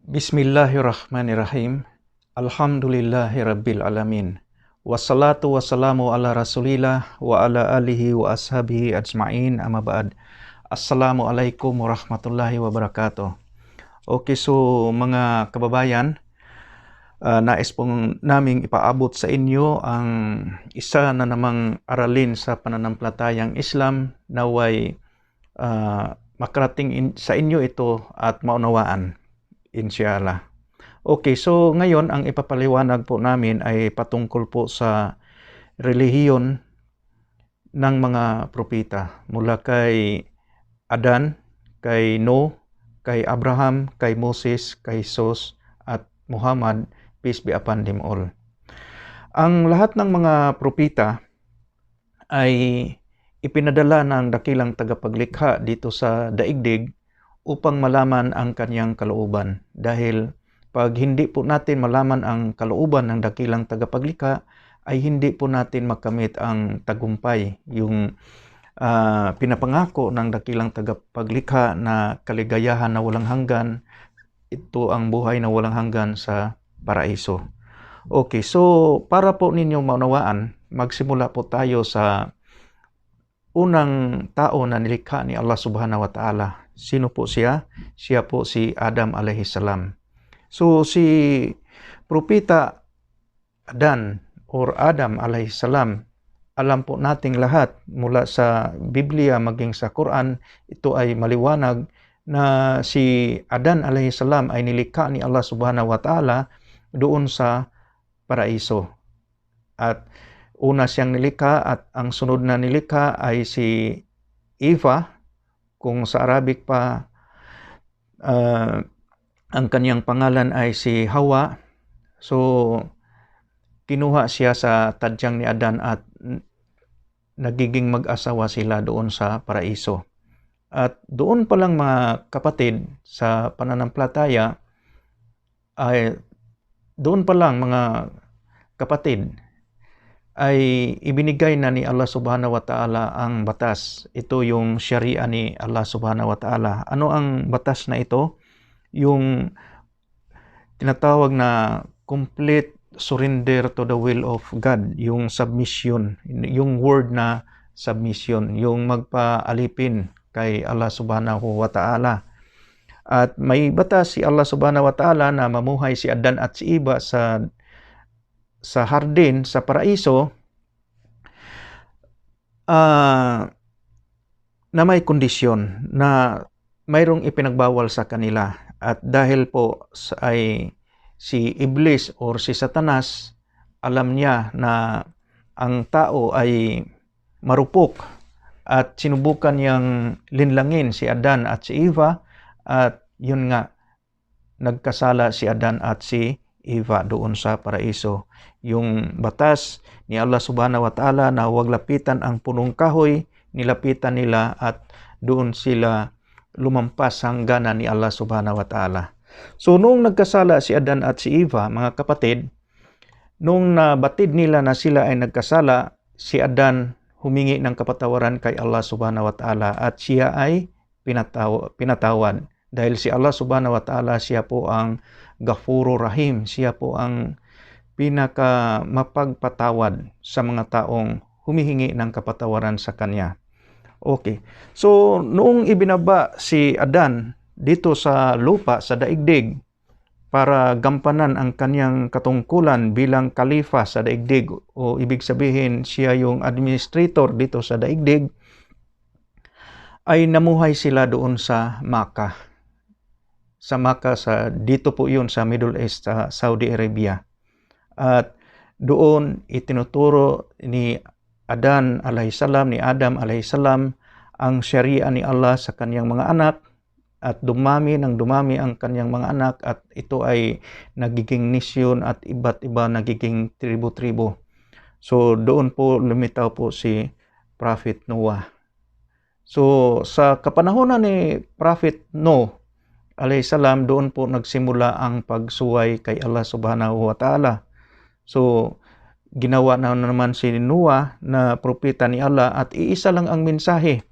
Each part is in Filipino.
Bismillahirrahmanirrahim. Alhamdulillahirabbil alamin. Wassalatu wassalamu ala Rasulillah wa ala alihi wa ashabihi ajma'in, amma ba'd. Assalamualaikum warahmatullahi wabarakatuh. Okay, so mga kababayan, nais pong naming ipaabot sa inyo ang isa na namang aralin sa pananampalatayang Islam, naway makarating sa inyo ito at maunawaan, inshallah. Okay, so ngayon ang ipapaliwanag po namin ay patungkol po sa relihiyon ng mga propeta mula kay Adan, kay Noah, kay Abraham, kay Moses, kay Jesus at Muhammad, peace be upon them all. Ang lahat ng mga propeta ay ipinadala ng dakilang tagapaglikha dito sa daigdig upang malaman ang kanyang kalooban. Dahil pag hindi po natin malaman ang kalooban ng dakilang tagapaglikha, ay hindi po natin makamit ang tagumpay, yung pinapangako ng dakilang tagapaglikha na kaligayahan na walang hanggan. Ito ang buhay na walang hanggan sa paraiso. Okay, so para po ninyong maunawaan, magsimula po tayo sa unang tao na nilikha ni Allah subhanahu wa ta'ala. Sino po siya? Siya po si Adam alayhi salam. So si propeta Adan or Adam alayhi salam, alam po nating lahat mula sa Biblia maging sa Quran, ito ay maliwanag na si Adan alayhi salam ay nilikha ni Allah subhanahu wa ta'ala doon sa paraiso. At una siyang nilikha at ang sunod na nilikha ay si Eva, kung sa Arabic pa ang kanyang pangalan ay si Hawa. So kinuha siya sa tadyang ni Adan at nagiging mag-asawa sila doon sa paraiso. At doon pa lang mga kapatid sa pananampalataya, ay doon pa lang mga kapatid ay ibinigay na ni Allah subhanahu wa ta'ala ang batas. Ito yung sharia ni Allah subhanahu wa ta'ala. Ano ang batas na ito? Yung tinatawag na complete surrender to the will of God, yung submission, yung word na submission, yung magpaalipin kay Allah subhanahu wa ta'ala. At may batas si Allah subhanahu wa ta'ala na mamuhay si Adan at si Eva sa hardin, sa paraiso, na may kondisyon na mayroong ipinagbawal sa kanila. At dahil po ay si Iblis or si Satanas, alam niya na ang tao ay marupok at sinubukan niyang linlangin si Adan at si Eva, at yun nga, nagkasala si Adan at si Eva doon sa paraiso. Yung batas ni Allah subhanahu wa ta'ala na huwag lapitan ang punong kahoy, nilapitan nila at doon sila lumampas hangganan ni Allah subhanahu wa ta'ala. So noong nagkasala si Adan at si Eva, mga kapatid, noong nabatid nila na sila ay nagkasala, si Adan humingi ng kapatawaran kay Allah subhanahu wa ta'ala at siya ay pinatawad. Dahil si Allah subhanahu wa ta'ala, siya po ang Ghafurur Rahim, siya po ang pinaka mapagpatawad sa mga taong humihingi ng kapatawaran sa kanya. Okay, so noong ibinaba si Adan dito sa lupa, sa daigdig, para gampanan ang kanyang katungkulan bilang kalifa sa daigdig, o ibig sabihin siya yung administrator dito sa daigdig, ay namuhay sila doon sa Makkah. Sa Makkah, dito po yun sa Middle East, sa Saudi Arabia. At doon itinuturo ni Adan alayhisalam, ni Adam alayhisalam, ang sharia ni Allah sa kanyang mga anak, at dumami ng dumami ang kanyang mga anak, at ito ay nagiging nisyon at iba't iba nagiging tribo-tribo. So doon po lumitaw po si Prophet Noah. So sa kapanahonan ni Prophet Noah alayhisalam, doon po nagsimula ang pagsuway kay Allah subhanahu wa ta'ala. So ginawa na naman si Noah na propeta ni Allah, at iisa lang ang mensahe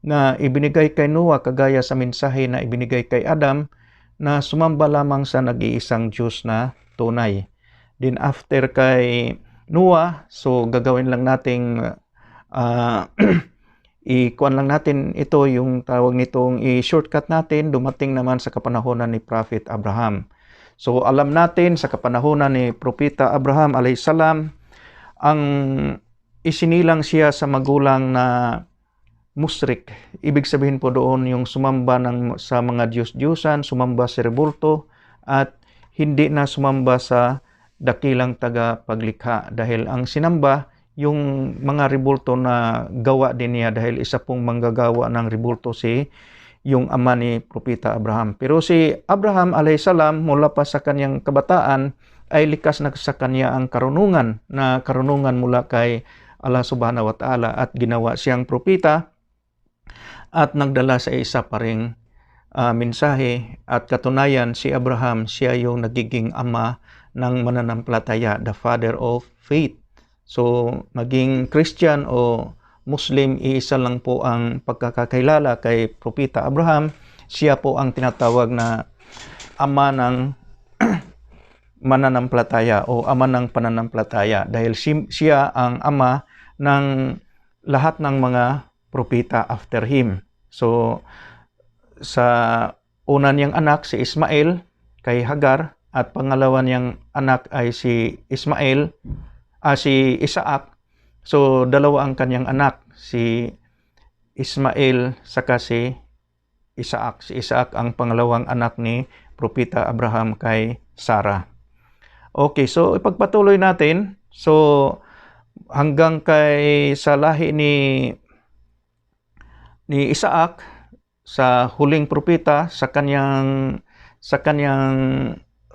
na ibinigay kay Noah kagaya sa mensahe na ibinigay kay Adam, na sumamba lamang sa nag-iisang Diyos na tunay. Then after kay Noah, so gagawin lang nating ikuan lang natin ito, yung tawag nitong i-shortcut natin, dumating naman sa kapanahonan ni Prophet Abraham. So alam natin sa kapanahonan ni Propeta Abraham alayhisalam, ang isinilang siya sa magulang na musyrik. Ibig sabihin po doon yung sumamba sa mga Diyos-Diyusan, sumamba sa rebulto, at hindi na sumamba sa dakilang tagapaglikha, dahil ang sinamba yung mga rebulto na gawa din niya, dahil isa pong manggagawa ng rebulto yung ama ni Propeta Abraham. Pero si Abraham alayhisalam, mula pa sa kanyang kabataan ay likas na sa kanya ang karunungan mula kay Allah subhanahu wa ta'ala, at ginawa siyang propeta at nagdala sa isa pa ring mensahe. At katunayan, si Abraham, siya yung nagiging ama ng mananampalataya, the father of faith. So maging Christian o Muslim, iisa lang po ang pagkakakilala kay Propeta Abraham. Siya po ang tinatawag na ama ng mananampalataya o ama ng pananampalataya, dahil siya ang ama ng lahat ng mga propeta after him. So sa una niyang anak si Ismael kay Hagar, at pangalawa niyang anak ay si Isaac. So dalawa ang kanyang anak, si Ismael saka si Isaac. Si Isaac ang pangalawang anak ni Propeta Abraham kay Sarah. Okay, so ipagpatuloy natin. So hanggang kay sa lahi ni Isaac, sa huling propeta sa kanyang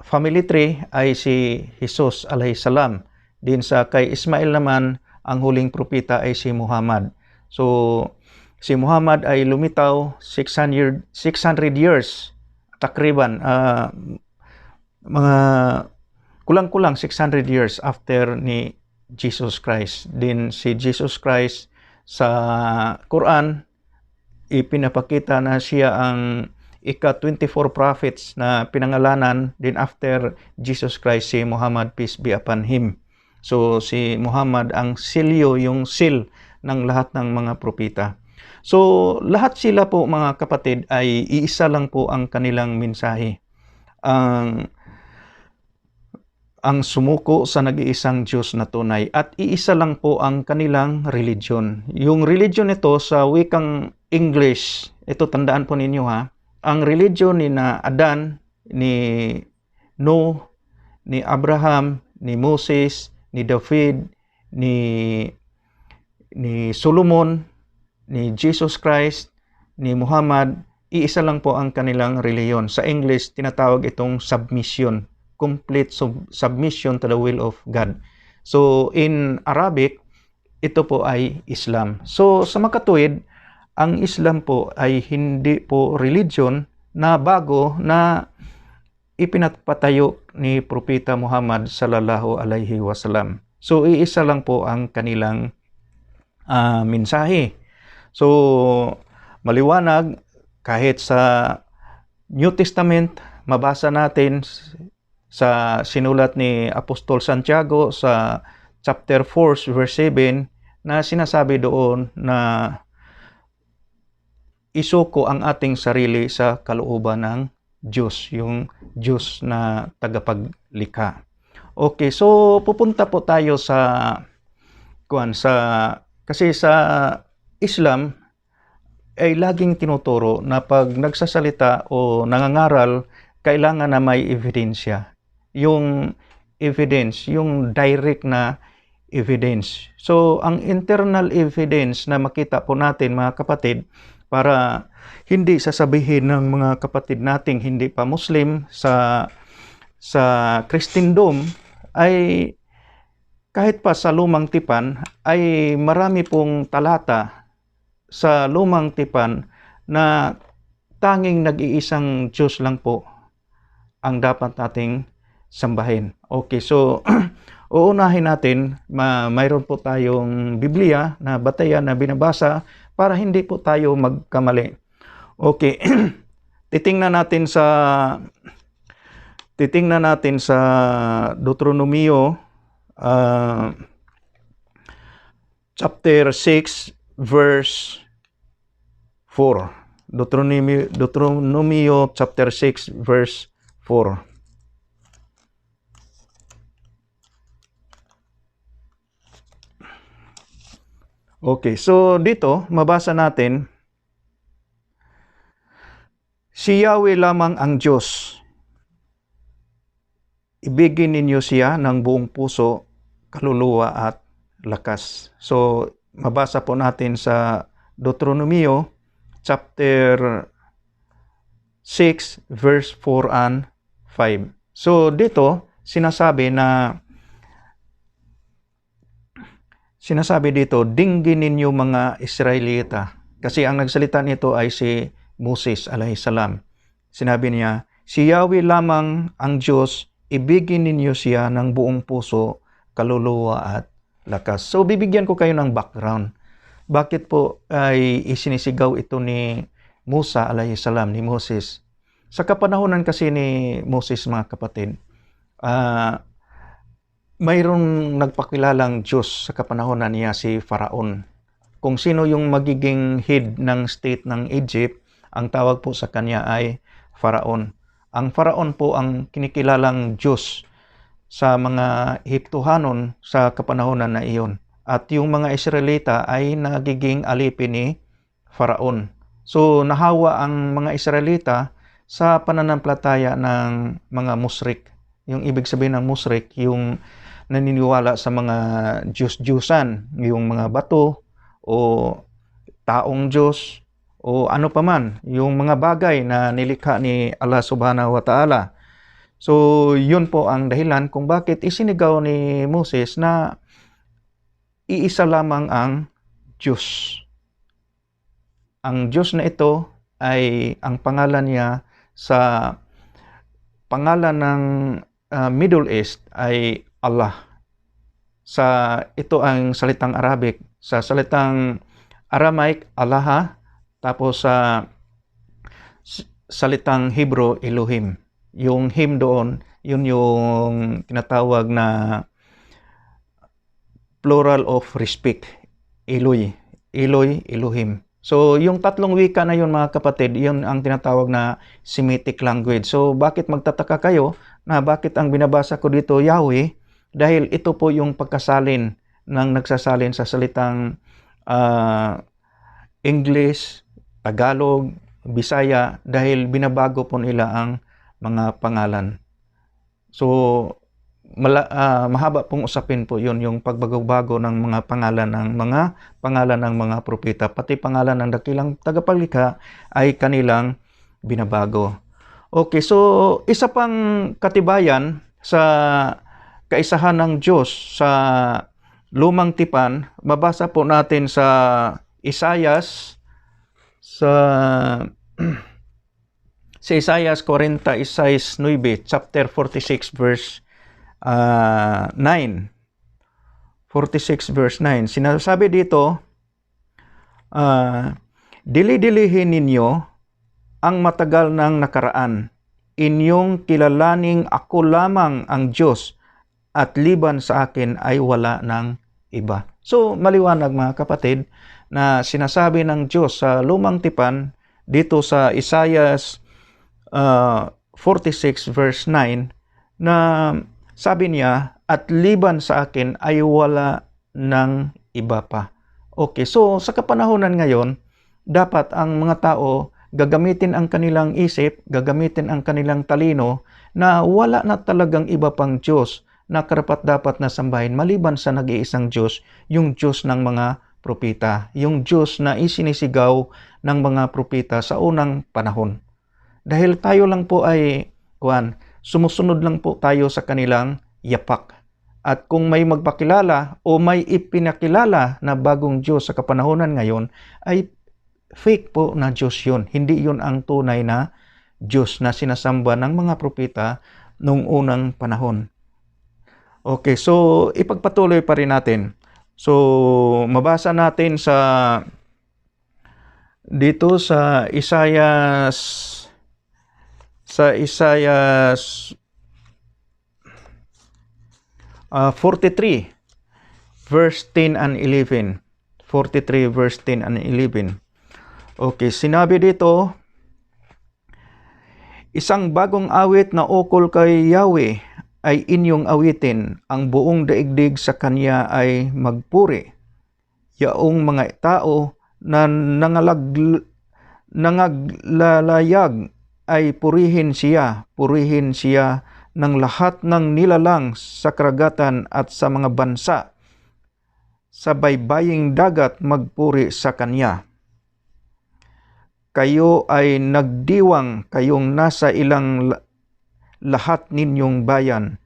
family tree ay si Jesus alayhisalam. Din sa kay Ismael naman, ang huling propeta ay si Muhammad. So si Muhammad ay lumitaw 600 years takriban, mga kulang-kulang 600 years after ni Jesus Christ. Din si Jesus Christ sa Quran ipinapakita na siya ang ika-24 prophets na pinangalanan din after Jesus Christ, si Muhammad, peace be upon him. So si Muhammad ang silyo, yung seal ng lahat ng mga propeta. So lahat sila po mga kapatid ay iisa lang po ang kanilang mensahe. Ang sumuko sa nag-iisang Diyos na tunay, at iisa lang po ang kanilang religion. Yung religion nito sa wikang English, ito tandaan po ninyo ha, ang religion ni Adan, ni Noah, ni Abraham, ni Moses, ni David, ni Solomon, ni Jesus Christ, ni Muhammad, iisa lang po ang kanilang reliyon. Sa English, tinatawag itong submission, complete submission to the will of God. So in Arabic, ito po ay Islam. So sa makatuwid, ang Islam po ay hindi po religion na bago na ipinatpatayo ni Propeta Muhammad sallallahu alaihi wasallam. So iisa lang po ang kanilang mensahe. So maliwanag kahit sa New Testament, mabasa natin sa sinulat ni Apostol Santiago sa chapter 4 verse 7 na sinasabi doon na isuko ang ating sarili sa kalooban ng Diyos, yung Diyos na tagapaglikha. Okay, so pupunta po tayo kasi sa Islam ay laging tinuturo na pag nagsasalita o nangangaral, kailangan na may ebidensya. Yung evidence, yung direct na evidence. So, ang internal evidence na makita po natin mga kapatid, para hindi sasabihin ng mga kapatid nating hindi pa Muslim sa Kristendom, ay kahit pa sa Lumang Tipan ay marami pong talata sa Lumang Tipan na tanging nag-iisang Diyos lang po ang dapat nating sambahin. Okay, so uunahin natin, mayroon po tayong Biblia na batayan na binabasa para hindi po tayo magkamali. Okay, titingnan natin sa Deuteronomio chapter 6 verse 4. Deuteronomio chapter 6 verse 4. Okay, so dito mabasa natin, si Yahweh lamang ang Diyos. Ibigin ninyo siya ng buong puso, kaluluwa at lakas. So, mabasa po natin sa Deuteronomio chapter 6 verse 4 and 5. So, dito sinasabi dito, dinggin ninyo mga Israelita. Kasi ang nagsalita nito ay si Moses alayhis salam. Sinabi niya, si Yahweh lamang ang Diyos, ibigin ninyo siya ng buong puso, kaluluwa at lakas. So, bibigyan ko kayo ng background. Bakit po ay isinisigaw ito ni Musa alayhis salam, ni Moses? Sa kapanahonan kasi ni Moses, mga kapatid, mayroong nagpakilalang Diyos sa kapanahonan niya, si Faraon. Kung sino yung magiging head ng state ng Egypt, ang tawag po sa kanya ay Faraon. Ang Faraon po ang kinikilalang Diyos sa mga Egyptohanon sa kapanahonan na iyon. At yung mga Israelita ay nagiging alipin ni Faraon. So, nahawa ang mga Israelita sa pananampalataya ng mga musyrik. Yung ibig sabihin ng musyrik, yung naniniwala sa mga Diyos-Diyusan, yung mga bato o taong Diyos o ano paman, yung mga bagay na nilikha ni Allah subhanahu wa ta'ala. So, yun po ang dahilan kung bakit isinigaw ni Moses na iisa lamang ang Diyos. Ang Diyos na ito ay ang pangalan niya sa pangalan ng Middle East ay Allah. Ito ang salitang Arabic. Sa salitang Aramaic, Allah. Tapos sa salitang Hebrew, Elohim. Yung him doon, yun yung tinatawag na plural of respect. Eloy, Elohim. So, yung tatlong wika na yun, mga kapatid, yun ang tinatawag na Semitic language. So, bakit magtataka kayo na bakit ang binabasa ko dito Yahweh? Dahil ito po yung pagkasalin ng nagsasalin sa salitang English, Tagalog, Bisaya, dahil binabago po nila ang mga pangalan. So, mahaba pong usapin po yun, yung pagbago-bago ng mga pangalan ng mga propeta, pati pangalan ng dakilang tagapaglikha ay kanilang binabago. Okay, so isa pang katibayan sa kaisahan ng Diyos sa Lumang Tipan, mabasa po natin sa Isaias sa Isaias 46:9, chapter 46 verse 9. 46 verse 9. Sinasabi dito, dili-dilihin ninyo ang matagal ng nakaraan. Inyong kilalaning ako lamang ang Diyos at liban sa akin ay wala ng iba. So, maliwanag mga kapatid na sinasabi ng Diyos sa Lumang Tipan dito sa Isaias 46 verse 9 na sabi niya, at liban sa akin ay wala ng iba pa. Okay, so sa kapanahonan ngayon, dapat ang mga tao gagamitin ang kanilang isip, gagamitin ang kanilang talino na wala na talagang iba pang Diyos na karapat-dapat na sambahin maliban sa nag-iisang Diyos, yung Diyos ng mga propeta, yung Diyos na isinisigaw ng mga propeta sa unang panahon. Dahil tayo lang po ay sumusunod lang po tayo sa kanilang yapak. At kung may magpakilala o may ipinakilala na bagong Diyos sa kapanahonan ngayon, ay fake po na Diyos yun. Hindi yun ang tunay na Diyos na sinasamba ng mga propeta noong unang panahon. Okay, so ipagpatuloy pa rin natin. So, mabasa natin dito sa Isaias sa Isaiah 43 verse 10 and 11. 43 verse 10 and 11. Okay, sinabi dito, isang bagong awit na ukol kay Yahweh ay inyong awitin, ang buong daigdig sa kanya ay magpuri. Yaong mga tao na nangaglalayag ay purihin siya ng lahat ng nilalang sa karagatan at sa mga bansa. Sa baybaying dagat magpuri sa kanya. Kayo ay nagdiwang, kayong nasa ilang lahat ninyong bayan.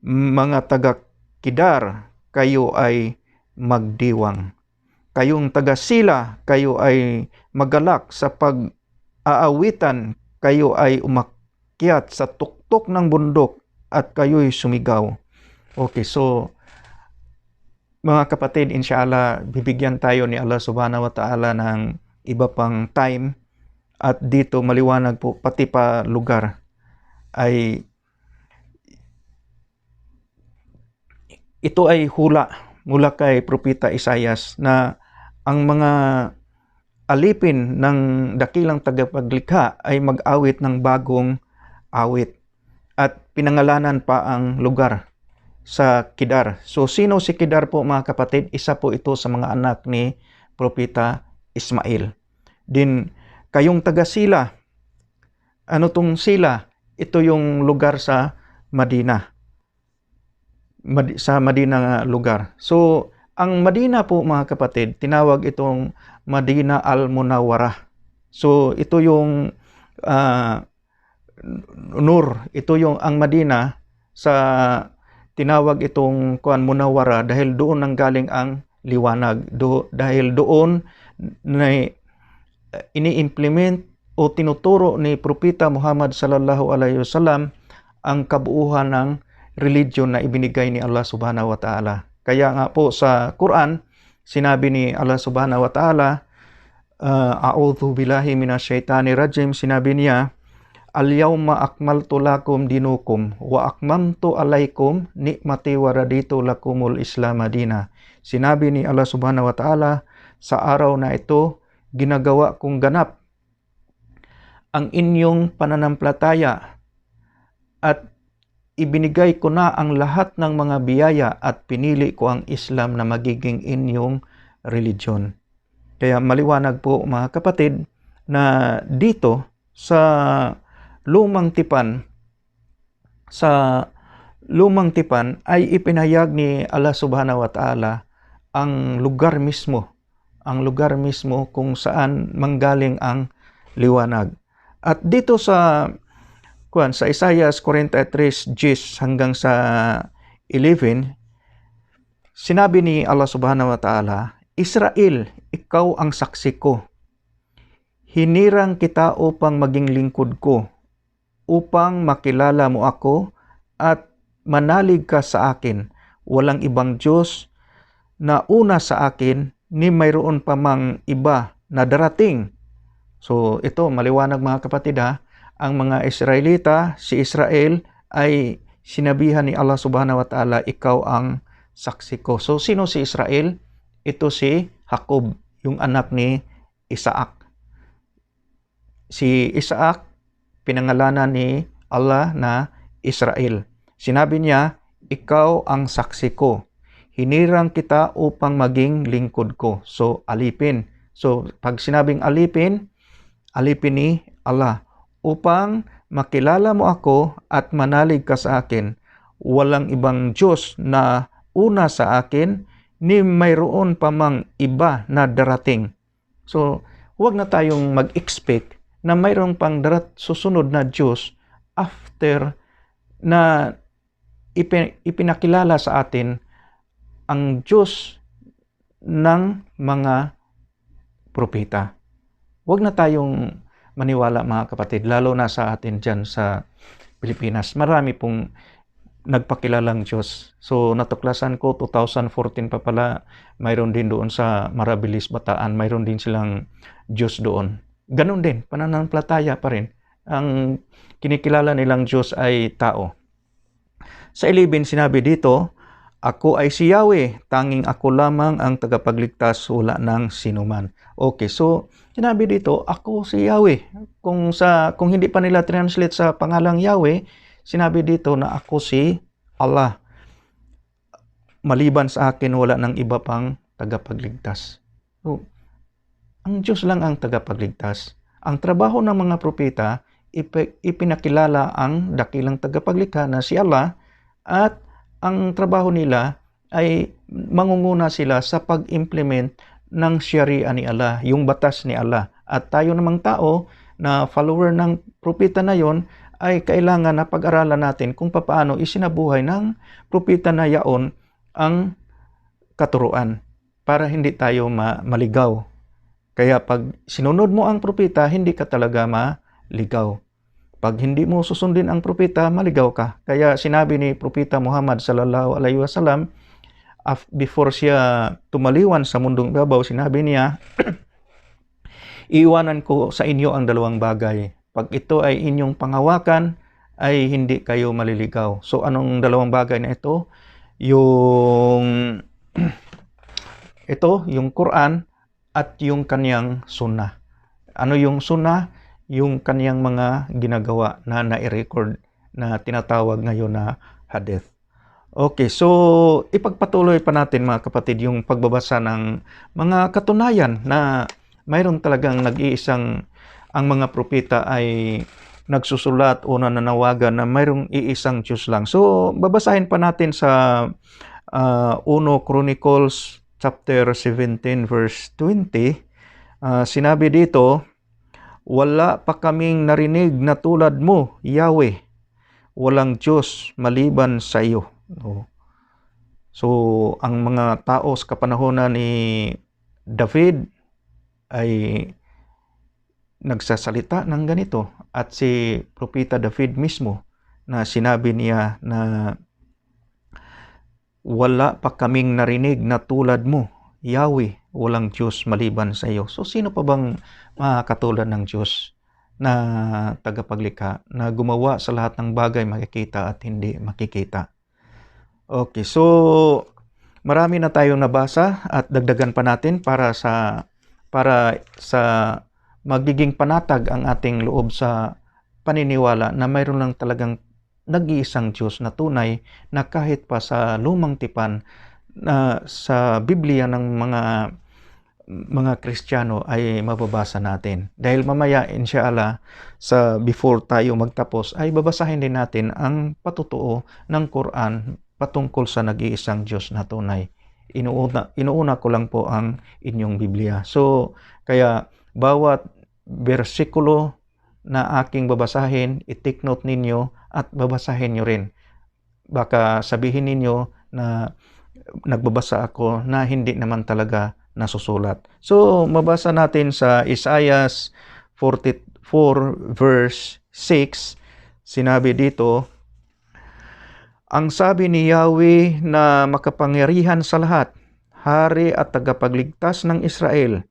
Mga taga-Kidar, kayo ay magdiwang. Kayong taga-Sila, kayo ay magalak sa pag-aawitan, kayo ay umakyat sa tuktok ng bundok at kayo'y sumigaw. Okay, so mga kapatid, inshallah, bibigyan tayo ni Allah subhanahu wa ta'ala ng iba pang time at dito maliwanag po pati pa lugar ay ito ay hula mula kay Propeta Isaias na ang mga alipin ng dakilang tagapaglikha ay mag-awit ng bagong awit at pinangalanan pa ang lugar sa Kedar. So sino si Kedar po mga kapatid? Isa po ito sa mga anak ni Propeta Ismail. Din kayong taga-Sila, ano tong Sila? Ito yung lugar sa Madina. Sa Madina lugar. So ang Madina po mga kapatid, tinawag itong Madina al-Munawwarah. So ito yung Nur, ito yung ang Madina sa tinawag itong Munawwarah dahil doon nanggaling ang liwanag. Dahil doon na ini-implement o tinuturo ni Propeta Muhammad sallallahu alaihi wasallam ang kabuuan ng religion na ibinigay ni Allah subhanahu wa ta'ala. Kaya nga po sa Quran, sinabi ni Allah subhanahu wa ta'ala, a'udhu billahi minasyaitanir rajim, sinabi niya, al-yawma akmaltu lakum dinukum wa akmamtu alaikum nikmati wa raditu lakumul Islam madina. Sinabi ni Allah subhanahu wa ta'ala, sa araw na ito, ginagawa kong ganap ang inyong pananampalataya at ibinigay ko na ang lahat ng mga biyaya at pinili ko ang Islam na magiging inyong religion. Kaya maliwanag po mga kapatid na dito sa Lumang Tipan ay ipinahayag ni Allah subhanahu wa ta'ala ang lugar mismo kung saan manggaling ang liwanag. At dito sa Isaiah 43:10 hanggang sa 11, sinabi ni Allah subhanahu wa ta'ala, Israel, ikaw ang saksi ko. Hinirang kita upang maging lingkod ko, upang makilala mo ako at manalig ka sa akin. Walang ibang Diyos na una sa akin, ni mayroon pa mang iba na darating. So ito, maliwanag mga kapatid ha, ang mga Israelita, si Israel ay sinabihan ni Allah subhanahu wa ta'ala, ikaw ang saksi ko. So sino si Israel? Ito si Jacob, yung anak ni Isaac. Si Isaac, pinangalanan ni Allah na Israel. Sinabi niya, ikaw ang saksi ko. Hinirang kita upang maging lingkod ko. So, alipin. So, pag sinabing alipin ni Allah. Upang makilala mo ako at manalig ka sa akin. Walang ibang Diyos na una sa akin, ni mayroon pa mang iba na darating. So, huwag na tayong mag-expect na mayroong pang susunod na Diyos after na ipinakilala sa atin ang Diyos ng mga propeta. Huwag na tayong maniwala mga kapatid, lalo na sa atin dyan sa Pilipinas. Marami pong nagpakilalang Diyos. So natuklasan ko 2014 pa pala, mayroon din doon sa Marabilis, Bataan, mayroon din silang Diyos doon. Ganon din, pananampalataya pa rin. Ang kinikilala nilang Diyos ay tao. Sa 11 sinabi dito, ako ay si Yahweh, tanging ako lamang ang tagapagligtas, wala ng sinuman. Okay, so sinabi dito, ako si Yahweh. Kung hindi pa nila translate sa pangalang Yahweh, sinabi dito na ako si Allah. Maliban sa akin, wala ng iba pang tagapagligtas. So, ang Diyos lang ang tagapagligtas. Ang trabaho ng mga propeta, ipinakilala ang dakilang tagapaglikha na si Allah, at ang trabaho nila ay mangunguna sila sa pag-implement ng Sharia ni Allah, yung batas ni Allah. At tayo namang tao na follower ng propeta na yon ay kailangan na pag-aralan natin kung paano isinabuhay ng propeta na yaon ang katuruan para hindi tayo maligaw. Kaya pag sinunod mo ang propeta, hindi ka talaga maligaw. Pag hindi mo susundin ang propeta, maligaw ka. Kaya sinabi ni Propeta Muhammad sallallahu alaihi wasallam, before siya tumaliwan sa mundong ibabaw, sinabi niya, iiwanan ko sa inyo ang dalawang bagay. Pag ito ay inyong panghawakan, ay hindi kayo maliligaw. So anong dalawang bagay na ito? Yung Quran at yung kaniyang sunnah. Ano yung sunnah? Yung kaniyang mga ginagawa na nai-record na tinatawag ngayon na hadith. Okay, so ipagpatuloy pa natin mga kapatid yung pagbabasa ng mga katunayan na mayroon talagang ang mga propeta ay nagsusulat o nananawagan na mayroong iisang Diyos lang. So babasahin pa natin sa 1 Chronicles chapter 17 verse 20. Sinabi dito, wala pa kaming narinig na tulad mo, Yahweh. Walang Diyos maliban sa iyo. So, ang mga tao sa kapanahonan ni David ay nagsasalita ng ganito. At si Propeta David mismo na sinabi niya na wala pa kaming narinig na tulad mo, Yahweh, walang Diyos maliban sa iyo. So, sino pa bang makakatulad ng Diyos na tagapaglikha, na gumawa sa lahat ng bagay makikita at hindi makikita? Okay, so marami na tayong nabasa at dagdagan pa natin para sa magiging panatag ang ating loob sa paniniwala na mayroon lang talagang nag-iisang Diyos na tunay, na kahit pa sa lumang tipan na sa Biblia ng mga Kristiyano ay mababasa natin. Dahil mamaya inshallah before tayo magtapos ay babasahin din natin ang patutuo ng Quran patungkol sa nag-iisang Diyos na tunay. Inuuna ko lang po ang inyong Biblia. So kaya bawat bersikulo na aking babasahin, i-take note ninyo at babasahin nyo rin. Baka sabihin ninyo na nagbabasa ako na hindi naman talaga nasusulat. So, mabasa natin sa Isaiah 44 verse 6. Sinabi dito, ang sabi ni Yahweh na makapangyarihan sa lahat, hari at tagapagligtas ng Israel,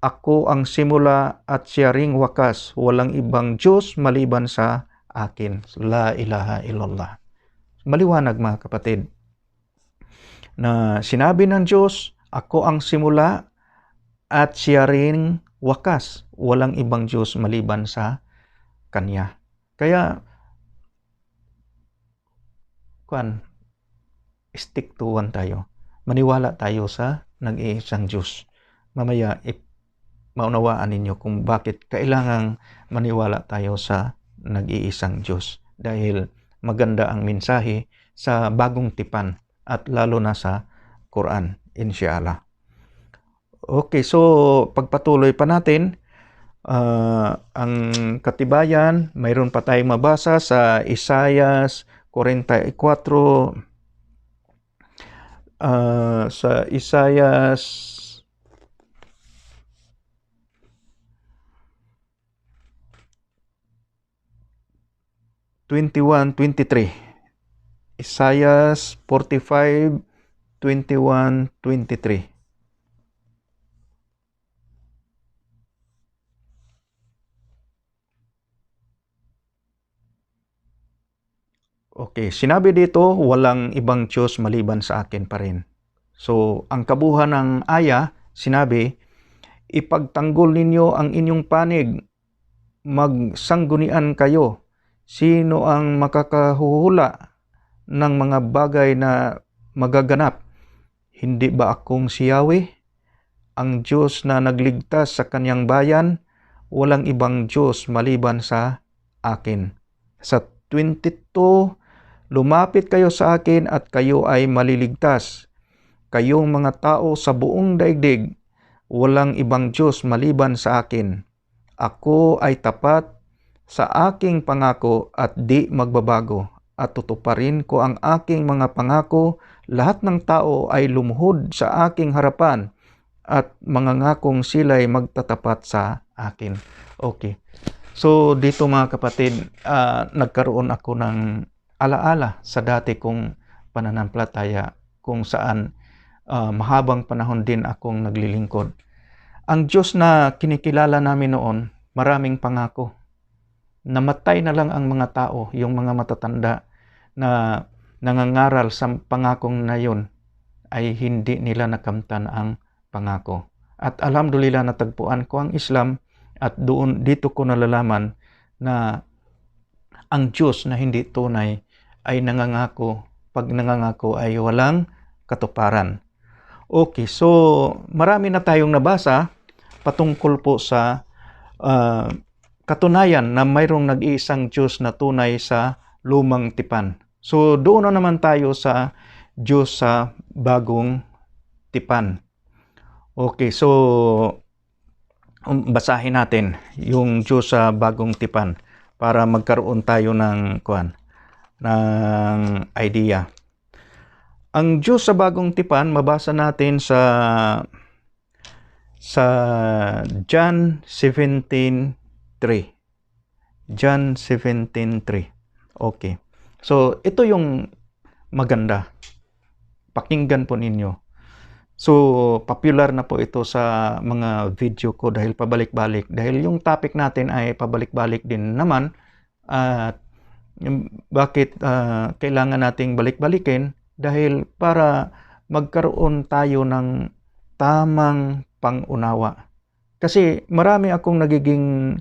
ako ang simula at siya ring wakas, walang ibang Diyos maliban sa akin. La ilaha illallah. Maliwanag mga kapatid, na sinabi ng Diyos, ako ang simula at siya ring wakas, walang ibang Diyos maliban sa Kanya. Kaya, stick to one tayo. Maniwala tayo sa nag-iisang Diyos. Mamaya, maunawaan ninyo kung bakit kailangang maniwala tayo sa nag-iisang Diyos. Dahil maganda ang mensahe sa bagong tipan at lalo na sa Quran, inshallah. Okay, so pagpatuloy pa natin, ang katibayan, mayroon pa tayong mabasa sa Isaiah 44, sa Isaiah 21:23. Isaiah 45:21-23. Okay, sinabi dito, walang ibang Diyos maliban sa akin pa rin. So, ang kabuuan ng aya, sinabi, ipagtanggol ninyo ang inyong panig, magsanggunian kayo. Sino ang makakahuhula ng mga bagay na magaganap? Hindi ba akong si Yahweh, ang Diyos na nagligtas sa kanyang bayan? Walang ibang Diyos maliban sa akin. Sa 22, lumapit kayo sa akin at kayo ay maliligtas. Kayong mga tao sa buong daigdig, walang ibang Diyos maliban sa akin. Ako ay tapat sa aking pangako at di magbabago. At tutuparin ko ang aking mga pangako. Lahat ng tao ay lumuhod sa aking harapan at mangangakong sila'y magtatapat sa akin. Okay. So dito mga kapatid, nagkaroon ako ng alaala sa dati kong pananampalataya kung saan mahabang panahon din akong naglilingkod. Ang Diyos na kinikilala namin noon, maraming pangako. Namatay na lang ang mga tao, yung mga matatanda na nangangaral sa pangakong na yun ay hindi nila nakamtan ang pangako. At alhamdulillah natagpuan ko ang Islam at dito ko nalalaman na ang Diyos na hindi tunay ay nangangako. Pag nangangako ay walang katuparan. Okay, so marami na tayong nabasa patungkol po sa katunayan na mayroong nag-iisang Diyos na tunay sa lumang tipan. So doon na naman tayo sa Diyos sa bagong tipan. Okay, so basahin natin yung Diyos sa bagong tipan para magkaroon tayo ng idea. Ang Diyos sa bagong tipan, mabasa natin sa John 17:3. John 17:3. Okay. So, ito yung maganda. Pakinggan po ninyo. So, popular na po ito sa mga video ko dahil pabalik-balik. Dahil yung topic natin ay pabalik-balik din naman. Bakit kailangan nating balik-balikin? Dahil para magkaroon tayo ng tamang pangunawa. Kasi marami akong nagiging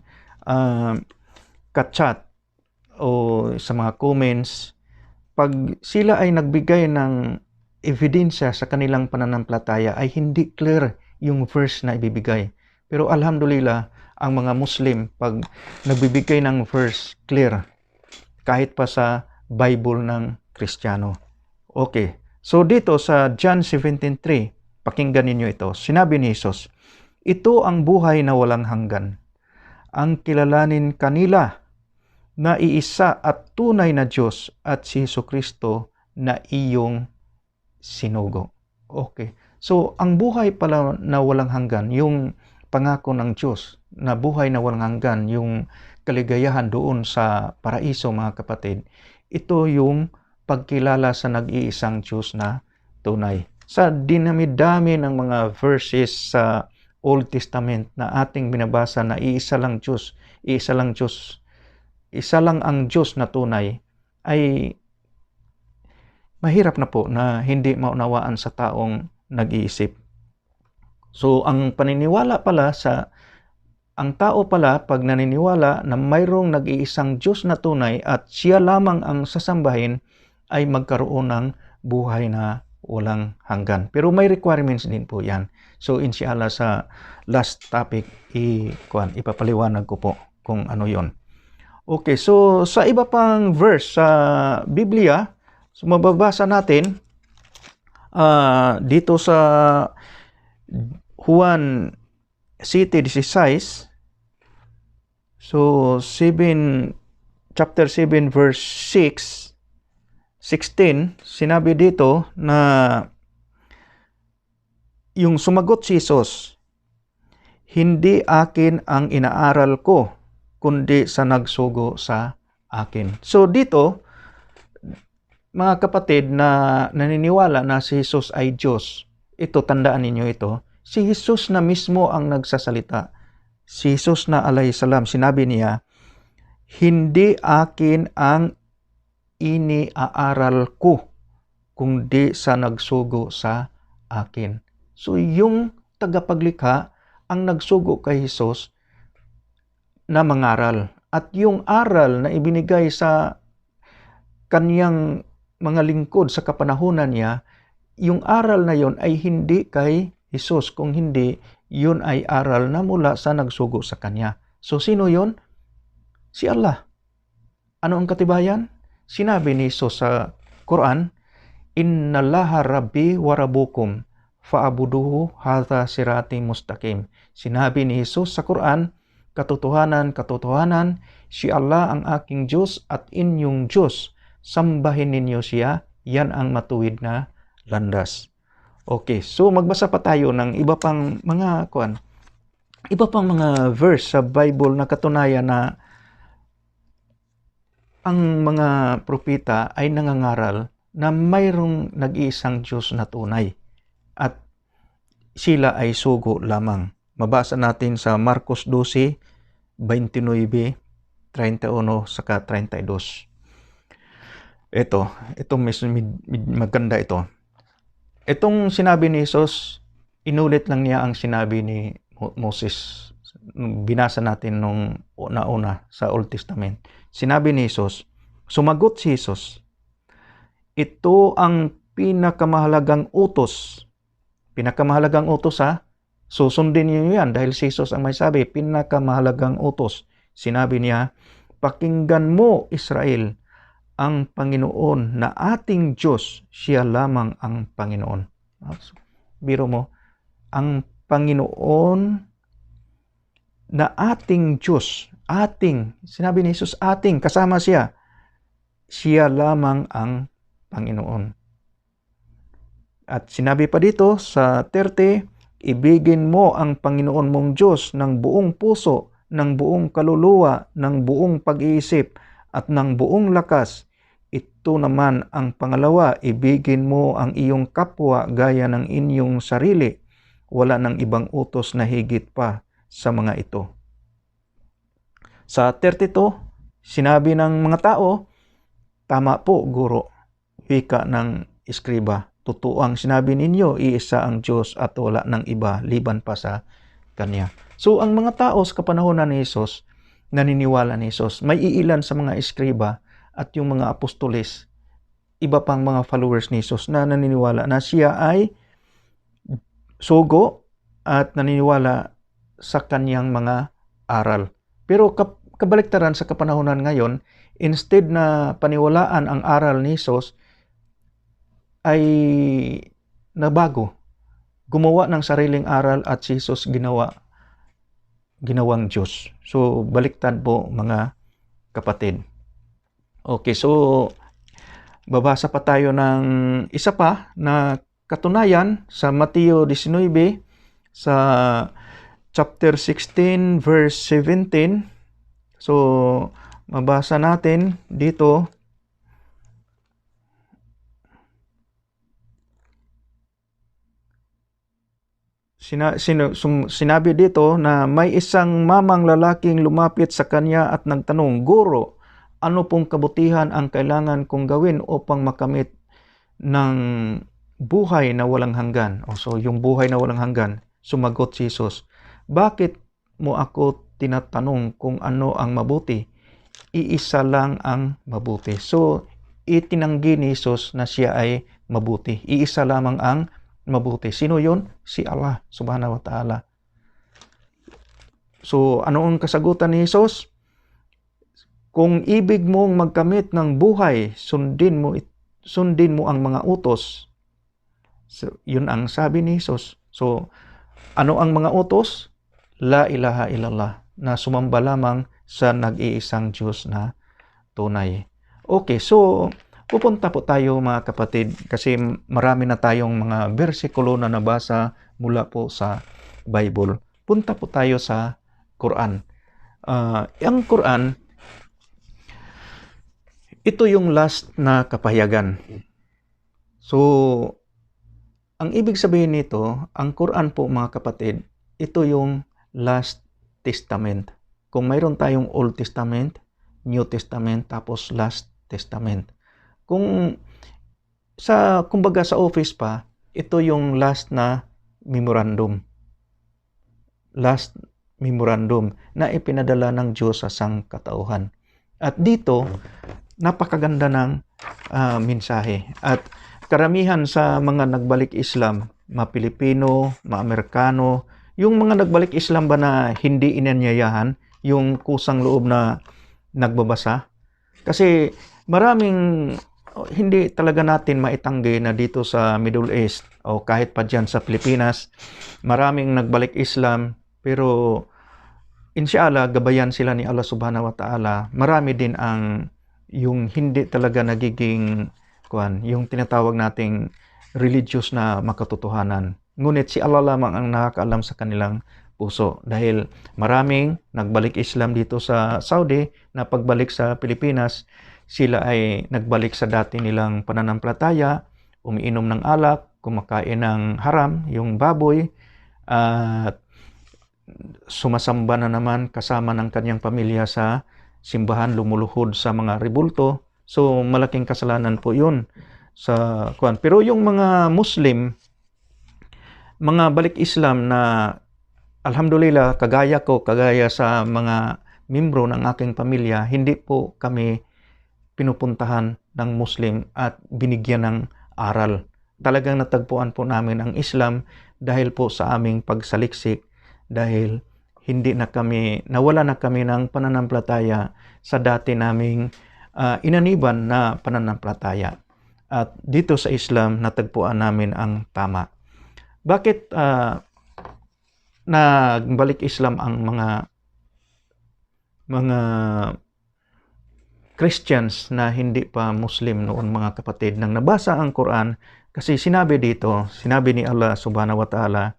ka-chat o sa mga comments. Pag sila ay nagbigay ng ebidensya sa kanilang pananampalataya ay hindi clear yung verse na ibibigay. Pero alhamdulillah, ang mga Muslim, pag nagbibigay ng verse, clear. Kahit pa sa Bible ng Kristiyano. Okay. So dito sa John 17:3, pakinggan ninyo ito. Sinabi ni Jesus, ito ang buhay na walang hanggan. Ang kilalanin kanila na iisa at tunay na Diyos at si Jesucristo na iyong sinugo. Okay. So, ang buhay pala na walang hanggan, yung pangako ng Diyos na buhay na walang hanggan, yung kaligayahan doon sa paraiso, mga kapatid, ito yung pagkilala sa nag-iisang Diyos na tunay. Sa dinami-dami ng mga verses sa Old Testament na ating binabasa na iisa lang Diyos, isa lang ang Diyos na tunay, ay mahirap na po na hindi maunawaan sa taong nag-iisip. So, ang paniniwala pala ang tao pala pag naniniwala na mayroong nag-iisang Diyos na tunay at siya lamang ang sasambahin ay magkaroon ng buhay na walang hanggan. Pero may requirements din po yan. So, inshallah sa last topic, ipapaliwanag ko po kung ano yon. Okay, so sa iba pang verse sa Biblia, so mababasa natin dito sa Juan 7:16. So chapter 7 verse 16, sinabi dito na yung sumagot si Jesus, hindi akin ang inaaral ko, kundi sa nagsugo sa akin. So dito, mga kapatid na naniniwala na si Jesus ay Diyos, ito, tandaan ninyo ito, si Jesus na mismo ang nagsasalita. Si Jesus na alayhi salam, sinabi niya, hindi akin ang iniaaral ko kung di sa nagsugo sa akin. So yung tagapaglikha ang nagsugo kay Jesus na mangaral. At yung aral na ibinigay sa kanyang mga lingkod sa kapanahunan niya, yung aral na yon ay hindi kay Jesus, kung hindi, yun ay aral na mula sa nagsugo sa kanya. So sino yon? Si Allah. Ano ang katibayan? Sinabi ni Jesus sa Quran, Innallaha Rabbi wa Rabbukum fa'abuduhu hadha sirati mustaqim. Sinabi ni Jesus sa Quran, katotohanan, katotohanan, si Allah ang aking Diyos at inyong Diyos. Sambahin ninyo siya, yan ang matuwid na landas. Okay, so magbasa pa tayo ng iba pang mga verse sa Bible na katunayan na ang mga propeta ay nangangaral na mayroong nag-iisang Diyos na tunay at sila ay sugo lamang. Mabasa natin sa Marcos 12, 29, 31 saka 32. Ito maganda ito. Itong sinabi ni Jesus, inulit lang niya ang sinabi ni Moses. Binasa natin nung una sa Old Testament. Sinabi ni Jesus, sumagot si Jesus, ito ang pinakamahalagang utos. Pinakamahalagang utos ha? Susundin niyo yan dahil si Jesus ang may sabi, pinakamahalagang utos. Sinabi niya, pakinggan mo Israel, ang Panginoon na ating Diyos, siya lamang ang Panginoon. Biro mo, ang Panginoon na ating Diyos, sinabi ni Jesus, ating, kasama siya, siya lamang ang Panginoon. At sinabi pa dito sa 30, ibigin mo ang Panginoon mong Diyos ng buong puso, ng buong kaluluwa, ng buong pag-iisip, at ng buong lakas. Ito naman ang pangalawa, ibigin mo ang iyong kapwa gaya ng inyong sarili. Wala ng ibang utos na higit pa sa mga ito. Sa 32, sinabi ng mga tao, tama po, guro, wika ng iskriba. Totoo ang sinabi ninyo, iisa ang Diyos at wala ng iba liban pa sa Kanya. So ang mga tao sa kapanahonan ni Jesus, naniniwala ni Jesus, may iilan sa mga iskriba at yung mga apostoles, iba pang mga followers ni Jesus na naniniwala na siya ay sugo at naniniwala sa kanyang mga aral. Pero kabaliktaran sa kapanahonan ngayon, instead na paniwalaan ang aral ni Jesus, ay nabago. Gumawa ng sariling aral at si Jesus ginawang Diyos. So, baliktad po mga kapatid. Okay, so babasa pa tayo ng isa pa na katunayan sa Mateo 19, sa chapter 16, verse 17. So, mabasa natin dito. Sinabi dito na may isang mamang lalaking lumapit sa kanya at nagtanong, Guro, ano pong kabutihan ang kailangan kong gawin upang makamit ng buhay na walang hanggan? So, yung buhay na walang hanggan, sumagot si Jesus, bakit mo ako tinatanong kung ano ang mabuti? Iisa lang ang mabuti. So, itinanggi ni Jesus na siya ay mabuti. Iisa lamang ang mabuti. Sino yun? Si Allah subhanahu wa ta'ala. So, ano ang kasagutan ni Jesus? Kung ibig mong magkamit ng buhay, sundin mo ang mga utos. So, yun ang sabi ni Jesus. So, ano ang mga utos? La ilaha illallah, na sumamba lamang sa nag-iisang Diyos na tunay. Okay, so pupunta po tayo mga kapatid kasi marami na tayong mga bersikulo na nabasa mula po sa Bible. Punta po tayo sa Quran. Ang Quran, ito yung last na kapahayagan. So, ang ibig sabihin nito, ang Quran po mga kapatid, ito yung last testament. Kung mayroon tayong Old Testament, New Testament, tapos Last Testament. Kung kumbaga sa office pa, ito yung last memorandum na ipinadala ng Diyos sa sangkatauhan. At dito, napakaganda ng mensahe. At karamihan sa mga nagbalik Islam, mga Pilipino, mga Amerikano, yung mga nagbalik Islam ba na hindi inanyayahan, yung kusang loob na nagbabasa. Kasi maraming hindi talaga natin maitanggi na dito sa Middle East o kahit pa dyan sa Pilipinas, maraming nagbalik Islam, pero inshallah, gabayan sila ni Allah Subhanahu wa Ta'ala. Marami din ang yung hindi talaga nagiging yung tinatawag nating religious na makatotohanan. Ngunit si Allah lamang ang nakakaalam sa kanilang puso. Dahil maraming nagbalik Islam dito sa Saudi, na pagbalik sa Pilipinas, sila ay nagbalik sa dati nilang pananampalataya, umiinom ng alak, kumakain ng haram, yung baboy, at sumasamba na naman kasama ng kanyang pamilya sa simbahan, lumuluhod sa mga rebulto. So malaking kasalanan po yun sa Pero yung mga Muslim, mga balik Islam na alhamdulillah, kagaya sa mga membro ng aking pamilya, hindi po kami pinupuntahan ng Muslim at binigyan ng aral. Talagang natagpuan po namin ang Islam dahil po sa aming pagsaliksik, dahil nawala na kami ng pananampalataya sa dati naming inaniban na pananampalataya. At dito sa Islam, natagpuan namin ang tama. Bakit nagbalik Islam ang mga Christians na hindi pa Muslim noon, mga kapatid? Nang nabasa ang Quran, kasi sinabi ni Allah Subhanahu wa Ta'ala,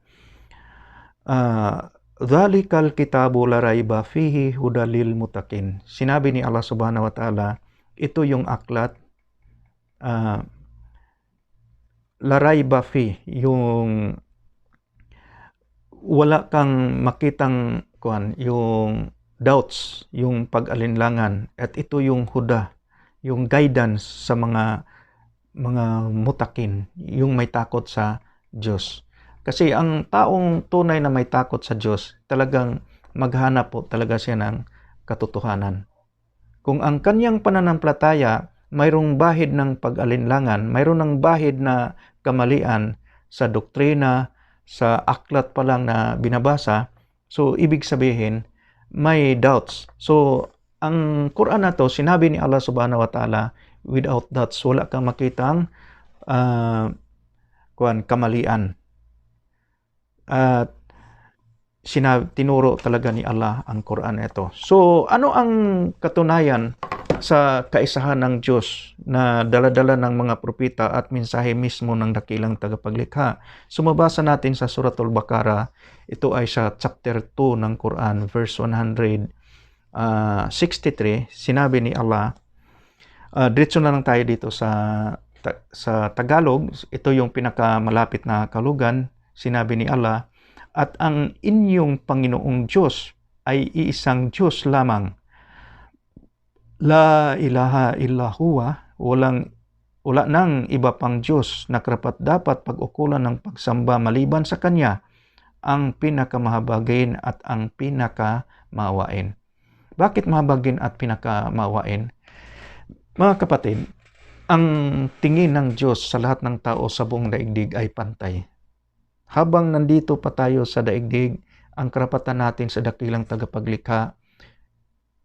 Dhalikal kitabu la raiba fihi hudalil mutakin. Sinabi ni Allah Subhanahu wa Ta'ala, ito yung aklat, la raiba fi, yung wala kang makitang yung doubts, yung pag-alinlangan, at ito yung huda, yung guidance sa mga mutakin, yung may takot sa Diyos. Kasi ang taong tunay na may takot sa Diyos, talagang maghanap po talaga siya ng katotohanan. Kung ang kanyang pananampalataya mayroong bahid ng pag-alinlangan, mayroon ng bahid na kamalian sa doktrina, sa aklat pa lang na binabasa, so ibig sabihin, may doubts. So, ang Quran na to, sinabi ni Allah Subhanahu wa Ta'ala, without doubts, wala kang makitang kamalian. At tinuro talaga ni Allah ang Quran ito. So, ano ang katunayan sa kaisahan ng Diyos na daladala ng mga propeta at mensahe mismo ng dakilang tagapaglikha? Sumabasa natin sa Suratul Baqarah. Ito ay sa chapter 2 ng Quran, verse 163. Sinabi ni Allah, diretso na lang tayo dito sa Tagalog. Ito yung pinakamalapit na kalugan. Sinabi ni Allah, at ang inyong Panginoong Diyos ay iisang Diyos lamang. La ilaha illa huwa, wala nang iba pang Diyos na karapat-dapat pag-ukulan ng pagsamba maliban sa Kanya, ang pinakamahabagin at ang pinakamaawain. Bakit mahabagin at pinakamaawain? Mga kapatid, ang tingin ng Diyos sa lahat ng tao sa buong daigdig ay pantay. Habang nandito pa tayo sa daigdig, ang karapatan natin sa dakilang tagapaglikha,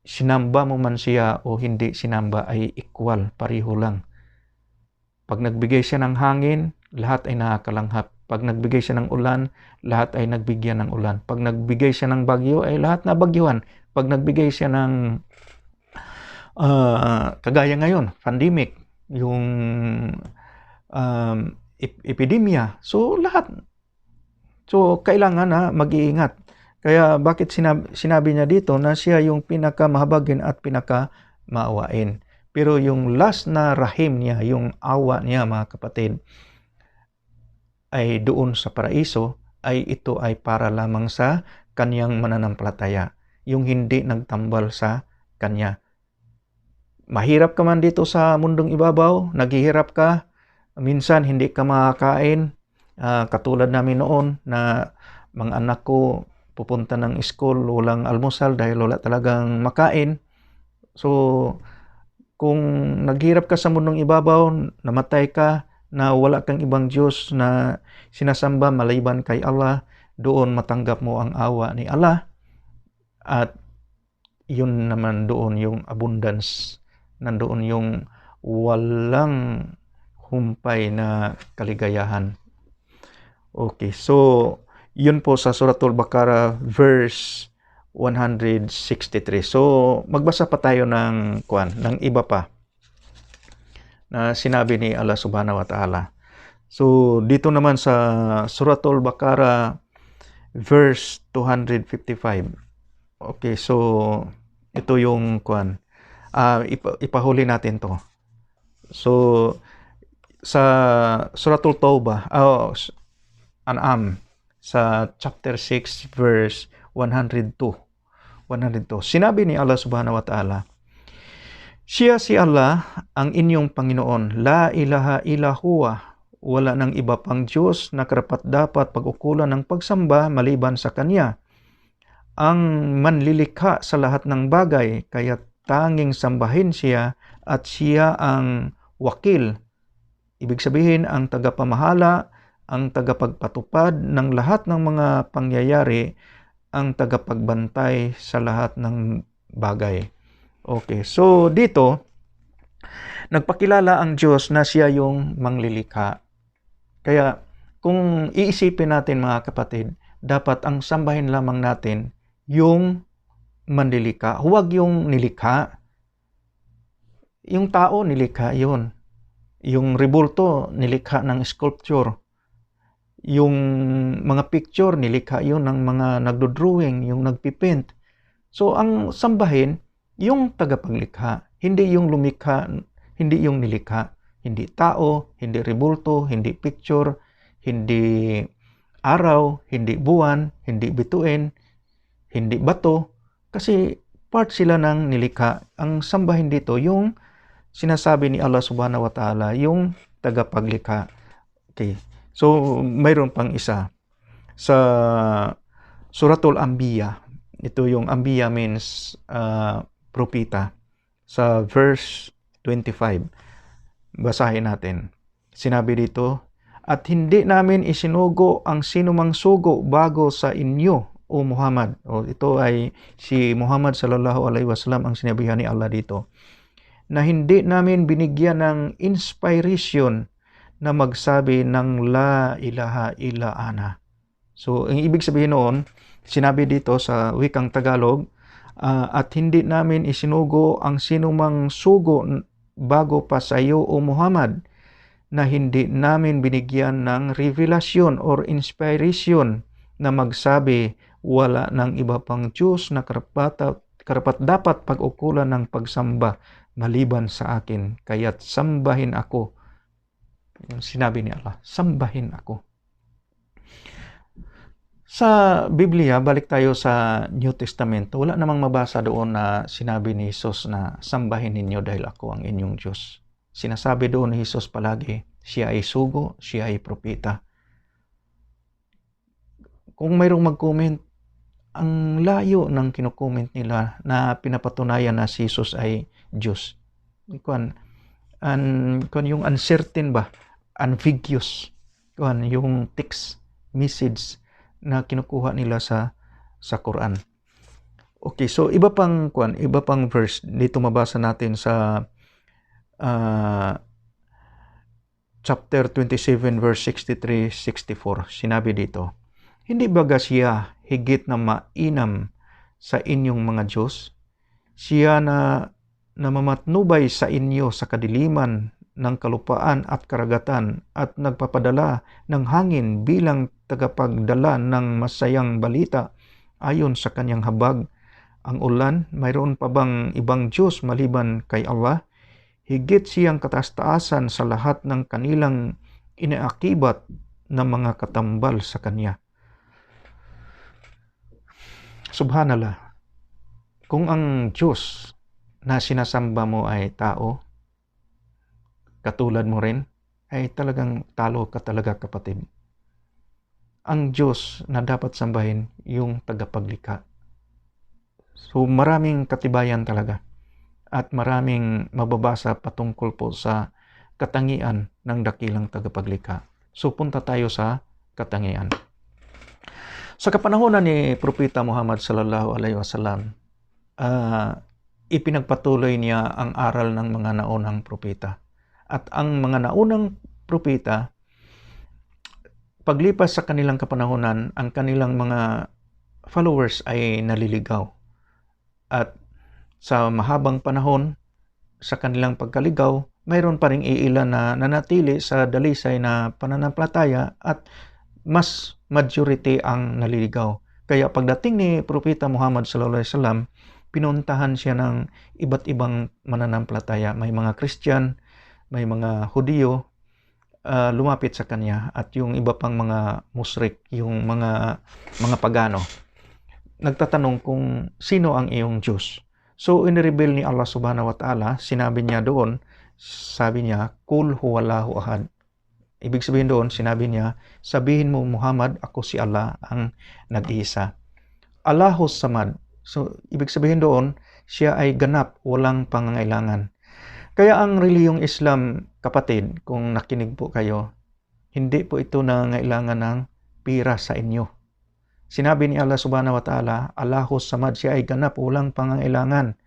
sinamba mo man siya o hindi sinamba, ay equal, pareho lang. Pag nagbigay siya ng hangin, lahat ay nakakalanghap. Pag nagbigay siya ng ulan, lahat ay nagbigyan ng ulan. Pag nagbigay siya ng bagyo, ay lahat na bagyuhan. Pag nagbigay siya ng kagaya ngayon, pandemic, yung epidemya, so lahat. So kailangan na mag-iingat. Kaya bakit sinabi niya dito na siya yung pinakamahabagin at pinakamaawain. Pero yung last na rahim niya, yung awa niya, mga kapatid, ay doon sa paraiso, ay ito ay para lamang sa kanyang mananampalataya, yung hindi nagtambal sa kanya. mahirap ka man dito sa mundong ibabaw, naghihirap ka, minsan hindi ka makakain, katulad namin noon na mga anak ko pupunta ng school, walang almusal dahil wala talagang makain. So, kung naghirap ka sa mundong ibabaw, namatay ka, na wala kang ibang Diyos na sinasamba maliban kay Allah, doon matanggap mo ang awa ni Allah. At yun naman doon yung abundance, nandoon yung walang humpay na kaligayahan. Okay, so yun po sa Suratul Baqarah verse 163. So magbasa pa tayo ng iba pa na sinabi ni Allah Subhanahu wa Ta'ala. So dito naman sa Suratul Baqarah verse 255. Okay, so ito yung ipahuli natin to. So sa Suratul Taubah, An'am, sa chapter 6 verse 102. Sinabi ni Allah Subhanahu wa Ta'ala, Siya si Allah ang inyong Panginoon, la ilaha illa huwa, wala nang iba pang Diyos na karapat-dapat pag-ukulan ng pagsamba maliban sa Kanya. Ang manlilikha sa lahat ng bagay, kaya tanging sambahin Siya at Siya ang wakil. Ibig sabihin, ang tagapamahala, ang tagapagpatupad ng lahat ng mga pangyayari, ang tagapagbantay sa lahat ng bagay. Okay, so dito, nagpakilala ang Diyos na Siya yung manglilikha. Kaya kung iisipin natin mga kapatid, dapat ang sambahin lamang natin yung manlilikha. Huwag yung nilikha. Yung tao, nilikha yun. Yung rebulto, nilikha ng sculpture. Yung mga picture, nilikha yun ng mga nagdodrawing, yung nagpipaint. So, ang sambahin, yung tagapaglikha, hindi yung lumikha, hindi yung nilikha. Hindi tao, hindi rebulto, hindi picture, hindi araw, hindi buwan, hindi bituin, hindi bato. Kasi part sila ng nilikha. Ang sambahin dito, yung sinasabi ni Allah Subhanahu wa Ta'ala, yung tagapaglikha. Okay. So, mayroon pang isa. Sa Suratul Anbiya, ito yung Anbiya means propita. Sa verse 25, basahin natin. Sinabi dito, at hindi namin isinugo ang sinumang sugo bago sa inyo, O Muhammad. Ito ay si Muhammad sallallahu alaihi wasallam ang sinabihan ni Allah dito. Na hindi namin binigyan ng inspiration na magsabi ng la ilaha illa ana. So, ang ibig sabihin noon, sinabi dito sa wikang Tagalog, at hindi namin isinugo ang sinumang sugo bago pa sa iyo, O Muhammad, na hindi namin binigyan ng revelasyon or inspiration na magsabi wala ng iba pang Diyos na karapat dapat pag-ukulan ng pagsamba maliban sa akin, kaya't sambahin ako. Yung sinabi ni Allah, sambahin ako. Sa Biblia, balik tayo sa New Testamento, wala namang mabasa doon na sinabi ni Jesus na sambahin ninyo dahil ako ang inyong Diyos. Sinasabi doon ni Jesus palagi, siya ay sugo, siya ay propeta. Kung mayroong mag-comment, ang layo ng kino-comment nila na pinapatunayan na si Jesus ay Diyos. Yung uncertain ba? Ambiguous. Yung text, message na kinukuha nila sa Quran. Okay, so iba pang verse dito mabasa natin sa chapter 27 verse 63-64. Sinabi dito, hindi baga siya higit na mainam sa inyong mga Diyos? Siya na namamatnubay sa inyo sa kadiliman ng kalupaan at karagatan at nagpapadala ng hangin bilang tagapagdala ng masayang balita ayon sa kanyang habag. Ang ulan, mayroon pa bang ibang Diyos maliban kay Allah? Higit siyang kataas-taasan sa lahat ng kanilang inaakibat na mga katambal sa kanya. Subhanallah, kung ang Diyos na sinasamba mo ay tao, katulad mo rin, ay talagang talo ka talaga, kapatid. Ang Diyos na dapat sambahin, yung tagapaglikha. So maraming katibayan talaga at maraming mababasa patungkol po sa katangian ng dakilang tagapaglikha. So punta tayo sa katangian. Sa kapanahonan ni Propeta Muhammad sallallahu alaihi wasallam, ipinagpatuloy niya ang aral ng mga naunang propeta. At ang mga naunang propeta, paglipas sa kanilang kapanahonan, ang kanilang mga followers ay naliligaw. At sa mahabang panahon, sa kanilang pagkaligaw, mayroon pa ring iilan na nanatili sa dalisay na pananampalataya at mas majority ang naliligaw. Kaya pagdating ni Propeta Muhammad sallallahu alaihi wasallam, pinuntahan siya ng iba't ibang mananampalataya. May mga Christian, may mga Hudyo, lumapit sa kanya, at yung iba pang mga musyrik, yung mga pagano, nagtatanong kung sino ang iyong Diyos. So inireveal ni Allah subhanahu wa ta'ala, sinabi niya doon, sabi niya, Kul huwallahu ahad. Ibig sabihin doon, sinabi niya, sabihin mo Muhammad, ako si Allah ang nag-iisa. Allahus samad. So ibig sabihin doon, siya ay ganap, walang pangangailangan. Kaya ang reliyong Islam, kapatid, kung nakinig po kayo, hindi po ito nangailangan ng pira sa inyo. Sinabi ni Allah subhanahu wa ta'ala, Allahus samad, siya ay ganap, walang pangangailangan.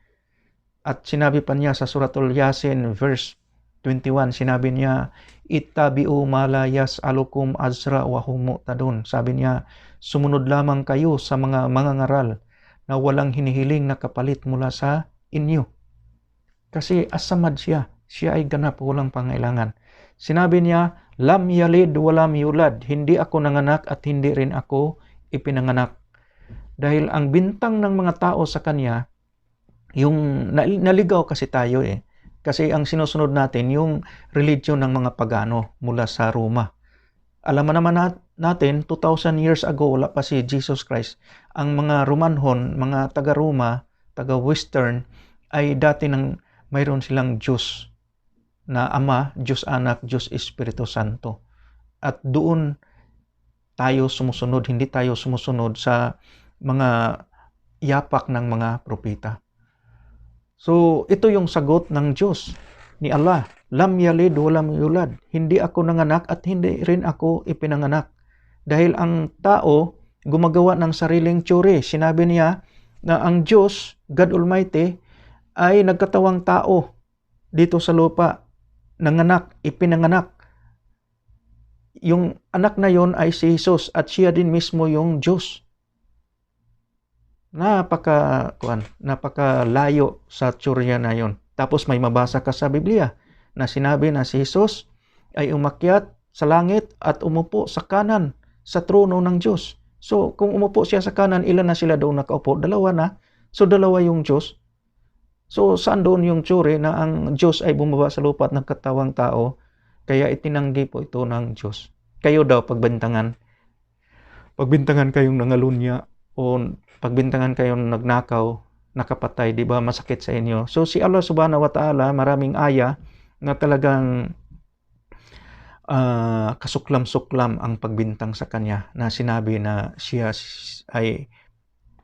At sinabi pa niya sa Suratul Yasin, verse 21, sinabi niya, Ittabi'u ma la yas'alukum azra wa hum mu'tadun. Sabi niya, sumunod lamang kayo sa mga mangangaral na walang hinihiling na kapalit mula sa inyo. Kasi asamad siya ay ganap, walang pangailangan. Sinabi niya, lam yalid wa lam yulad. Hindi ako nanganak at hindi rin ako ipinanganak. Dahil ang bintang ng mga tao sa kanya, yung naligaw kasi tayo Kasi ang sinusunod natin, yung religion ng mga pagano mula sa Roma. Alam mo naman natin, 2,000 years ago, wala pa si Jesus Christ. Ang mga Romanhon, mga taga-Roma, taga-Western, ay dati mayroon silang Diyos na Ama, Diyos Anak, Diyos Espiritu Santo. At doon tayo sumusunod, hindi tayo sumusunod sa mga yapak ng mga propeta. So, ito yung sagot ng Diyos ni Allah. Lam yalid wa lam yulad. Hindi ako nanganak at hindi rin ako ipinanganak. Dahil ang tao gumagawa ng sariling tsuri. Sinabi niya na ang Diyos, God Almighty, ay nagkatawang tao dito sa lupa. Nanganak, ipinanganak. Yung anak na yon ay si Jesus at siya din mismo yung Diyos. Napakalayo sa tsurya na yon. Tapos may mabasa ka sa Biblia na sinabi na si Jesus ay umakyat sa langit at umupo sa kanan sa trono ng Diyos. So kung umupo siya sa kanan, ilan na sila doon nakaupo? Dalawa na. So dalawa yung Diyos. So saan doon yung tsuri na ang Diyos ay bumaba sa lupa at nagkatawang tao? Kaya itinanggi po ito ng Diyos. Kayo daw pagbintangan kayong nangalunya o pagbintangan kayong nagnakaw, nakapatay, di ba masakit sa inyo? So si Allah subhanahu wa ta'ala, maraming aya na talagang kasuklam-suklam ang pagbintang sa kanya, na sinabi na siya ay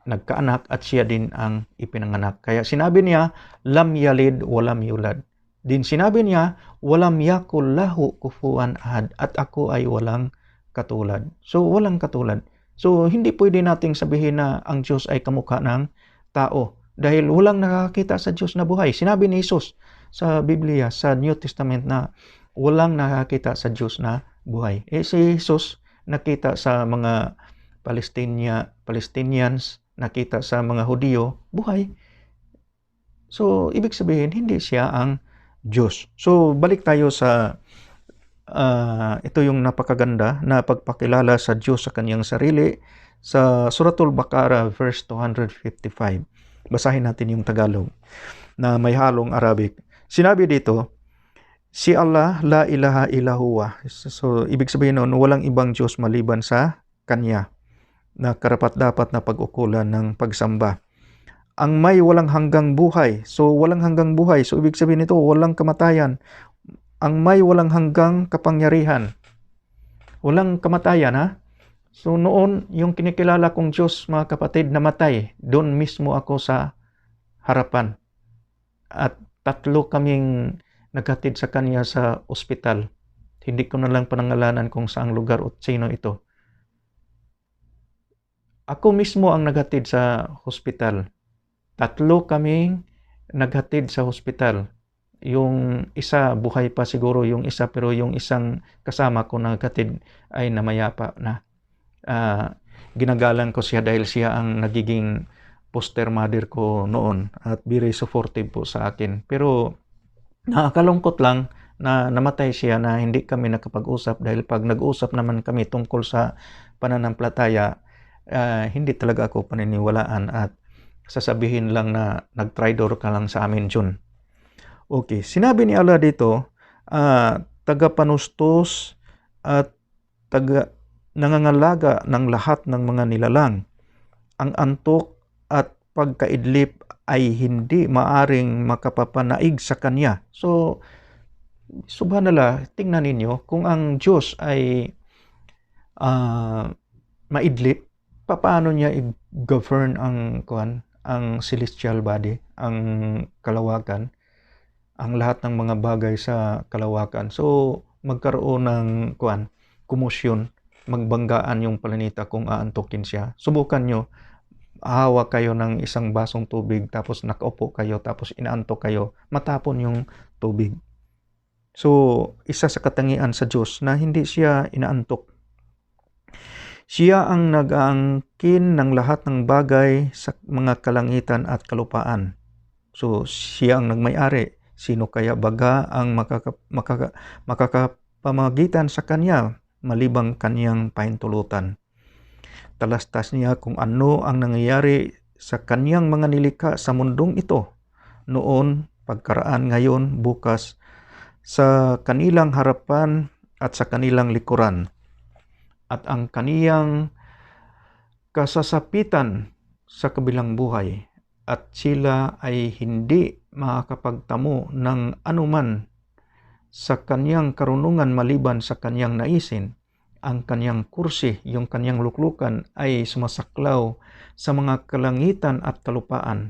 nagkaanak at siya din ang ipinanganak. Kaya sinabi niya, lam yalid wa lam yulad. Din sinabi niya, walam yakul lahu kufuwan ahad, at ako ay walang katulad. So walang katulad. So, hindi pwede nating sabihin na ang Diyos ay kamukha ng tao dahil walang nakakita sa Diyos na buhay. Sinabi ni Jesus sa Biblia, sa New Testament, na walang nakakita sa Diyos na buhay. Si Jesus nakita sa mga Palestinians, nakita sa mga Hudyo, buhay. So, ibig sabihin, hindi siya ang Diyos. So, balik tayo sa ito yung napakaganda na pagpakilala sa Diyos sa kanyang sarili sa Suratul Baqarah verse 255. Basahin natin yung Tagalog na may halong Arabic. Sinabi dito, si Allah la ilaha illa huwa. So ibig sabihin nun, walang ibang Diyos maliban sa kanya na karapat-dapat na pag-ukulan ng pagsamba. ang may walang hanggang buhay. So, walang hanggang buhay. So, ibig sabihin nito, walang kamatayan. Ang may walang hanggang kapangyarihan. Walang kamatayan, ha? So, noon, yung kinikilala kong Diyos, mga kapatid, namatay. Doon mismo ako sa harapan. At 3 kaming naghatid sa kanya sa ospital. Hindi ko na lang panangalanan kung saang lugar o sino ito. Ako mismo ang naghatid sa hospital. 3 kaming naghatid sa hospital. Yung isa buhay pa siguro yung isa, pero yung isang kasama ko naghatid ay namayapa na. Ginagalang ko siya dahil siya ang nagiging foster mother ko noon at very supportive po sa akin. Pero nakakalungkot lang na namatay siya na hindi kami nakapag-usap dahil pag nag-usap naman kami tungkol sa pananampalataya, hindi talaga ako paniniwalaan at sasabihin lang na nag-traitor ka lang sa amin, Jun. Okay, sinabi ni Allah dito, tagapanustos at nangangalaga ng lahat ng mga nilalang. Ang antok at pagkaidlip ay hindi maaring makapapanaig sa kanya. So, subhanallah, tingnan ninyo, kung ang Diyos ay maidlip, paano niya i-govern ang celestial body, ang kalawakan, ang lahat ng mga bagay sa kalawakan. So, magkaroon ng komosyon, magbanggaan yung planeta kung aantukin siya. Subukan nyo, hawak kayo ng isang basong tubig, tapos nakaupo kayo, tapos inaantok kayo, matapon yung tubig. So, isa sa katangian sa Diyos na hindi siya inaantok. Siya ang nag-aangkin ng lahat ng bagay sa mga kalangitan at kalupaan. So, siya ang nagmay-ari. Sino kaya baga ang makakapamagitan sa kanya malibang kanyang pahintulutan? Talastas niya kung ano ang nangyayari sa kanyang mga nilikha sa mundong ito. Noon, pagkaraan, ngayon, bukas, sa kanilang harapan at sa kanilang likuran. At ang kaniyang kasasapitan sa kabilang buhay, at sila ay hindi makakapagtamo ng anuman sa kaniyang karunungan maliban sa kaniyang naisin. Ang kaniyang kursi, yung kaniyang luklukan ay sumasaklaw sa mga kalangitan at kalupaan.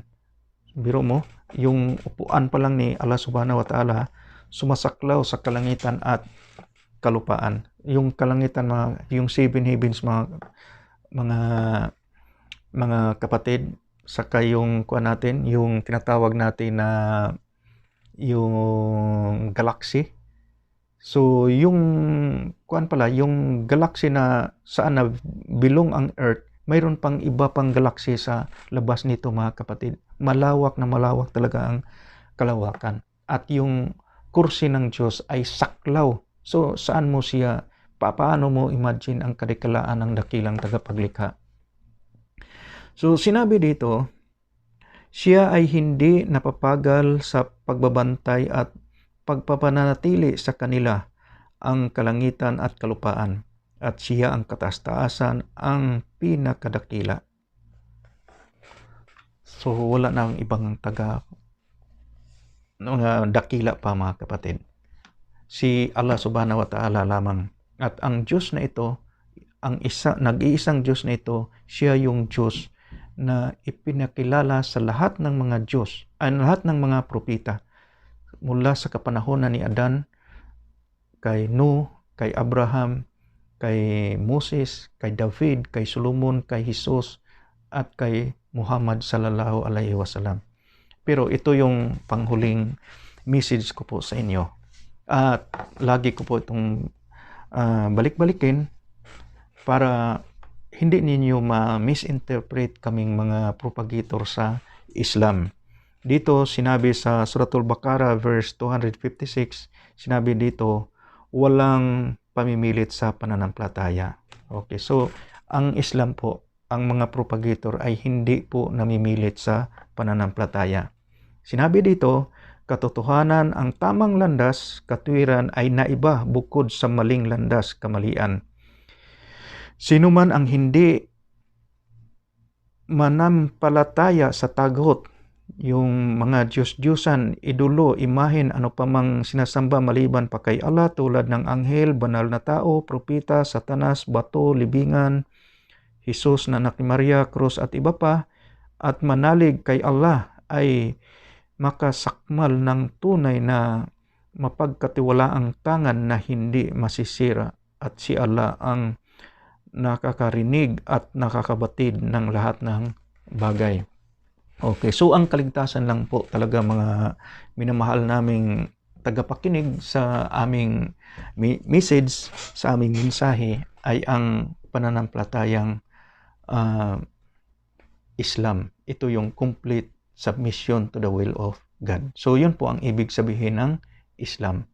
Biro mo, yung upuan pa lang ni Allah Subhanahu wa Ta'ala sumasaklaw sa kalangitan at kalupaan. Yung kalangitan, yung 7 heavens, mga kapatid, saka yung natin, yung tinatawag natin na yung galaxy. So, yung yung galaxy na saan na bilong ang Earth, mayroon pang iba pang galaxy sa labas nito, mga kapatid. Malawak na malawak talaga ang kalawakan. At yung kursi ng Diyos ay saklaw. So, saan mo siya, paano mo imagine ang kadikalaan ng dakilang tagapaglikha? So, sinabi dito, siya ay hindi napapagal sa pagbabantay at pagpapananatili sa kanila ang kalangitan at kalupaan, at siya ang kataas-taasan, ang pinakadakila. So, wala nang ibang dakila pa, mga kapatid. Si Allah Subhanahu wa Ta'ala lamang. At ang Diyos na ito, nag-iisang Diyos na ito, siya yung Diyos na ipinakilala sa lahat ng mga Diyos, lahat ng mga propeta, mula sa kapanahonan ni Adan, kay Noah, kay Abraham, kay Moses, kay David, kay Solomon, kay Jesus, at kay Muhammad sallallahu alaihi wasallam. Pero ito yung panghuling message ko po sa inyo. At lagi ko po itong balik-balikin para hindi ninyo ma-misinterpret kaming mga propagator sa Islam. Dito sinabi sa Suratul Baqarah verse 256, sinabi dito, walang pamimilit sa pananampalataya. Okay, so ang Islam po, ang mga propagator ay hindi po namimilit sa pananampalataya. Sinabi dito, katotohanan ang tamang landas, katwiran ay naiba bukod sa maling landas, kamalian. Sino man ang hindi manampalataya sa taghot, yung mga Diyos-Diyosan, idolo, imahen, ano pa mang sinasamba maliban pa kay Allah tulad ng anghel, banal na tao, propeta, satanas, bato, libingan, Jesus na anak ni Maria, krus at iba pa, at manalig kay Allah ay makasakmal ng tunay na mapagkatiwalaang tangan na hindi masisira, at si Allah ang nakakarinig at nakakabatid ng lahat ng bagay. Okay, so ang kaligtasan lang po talaga, mga minamahal naming tagapakinig, sa aming message, sa aming mensahe ay ang pananampalatayang Islam. Ito yung complete submission to the will of God. So yun po ang ibig sabihin ng Islam.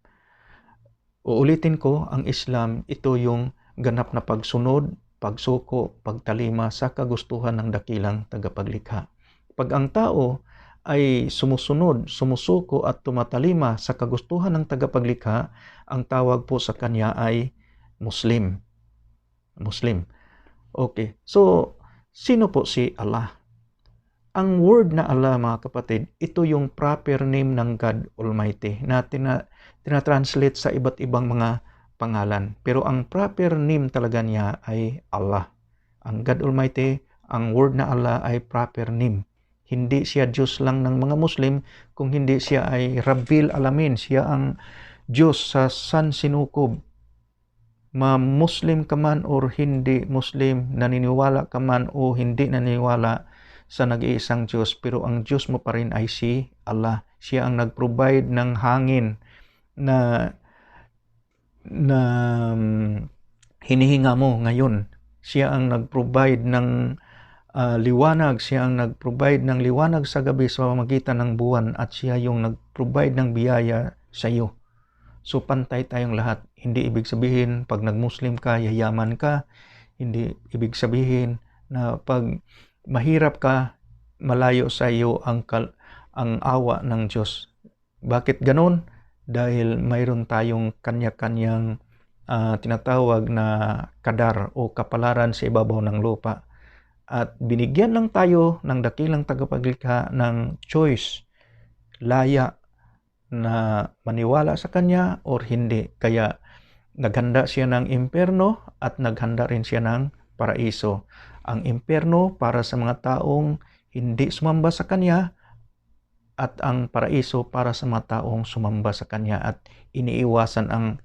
Uulitin ko, ang Islam, ito yung ganap na pagsunod, pagsuko, pagtalima sa kagustuhan ng dakilang tagapaglikha. Pag ang tao ay sumusunod, sumusuko at tumatalima sa kagustuhan ng tagapaglikha, ang tawag po sa kanya ay Muslim. Muslim. Okay. So, sino po si Allah? Ang word na Allah, mga kapatid, ito yung proper name ng God Almighty na tinatranslate sa iba't ibang mga pangalan. Pero ang proper name talaga niya ay Allah. Ang God Almighty, ang word na Allah ay proper name. Hindi siya Diyos lang ng mga Muslim, kung hindi siya ay Rabbil Alamin. Siya ang Diyos sa sansinukob. Ma-Muslim ka man or hindi Muslim, naniniwala ka man o hindi naniniwala sa nag-iisang Diyos, pero ang Diyos mo pa rin ay si Allah. Siya ang nag-provide ng hangin na hinihinga mo ngayon. Siya ang nag-provide ng liwanag. Siya ang nag-provide ng liwanag sa gabi sa pamamagitan ng buwan, at siya yung nag-provide ng biyaya sa iyo. So pantay tayong lahat. Hindi ibig sabihin pag nag-Muslim ka, yayaman ka. Hindi ibig sabihin na pag mahirap ka, malayo sa iyo ang awa ng Diyos. Bakit ganon? Dahil mayroon tayong kanya-kanyang tinatawag na kadar o kapalaran sa ibabaw ng lupa. At binigyan lang tayo ng dakilang tagapaglikha ng choice, laya na maniwala sa kanya or hindi. Kaya naghanda siya ng impyerno at naghanda rin siya ng paraiso. Ang impyerno para sa mga taong hindi sumamba sa kanya, at ang paraiso para sa mga taong sumamba sa kanya at iniiwasan ang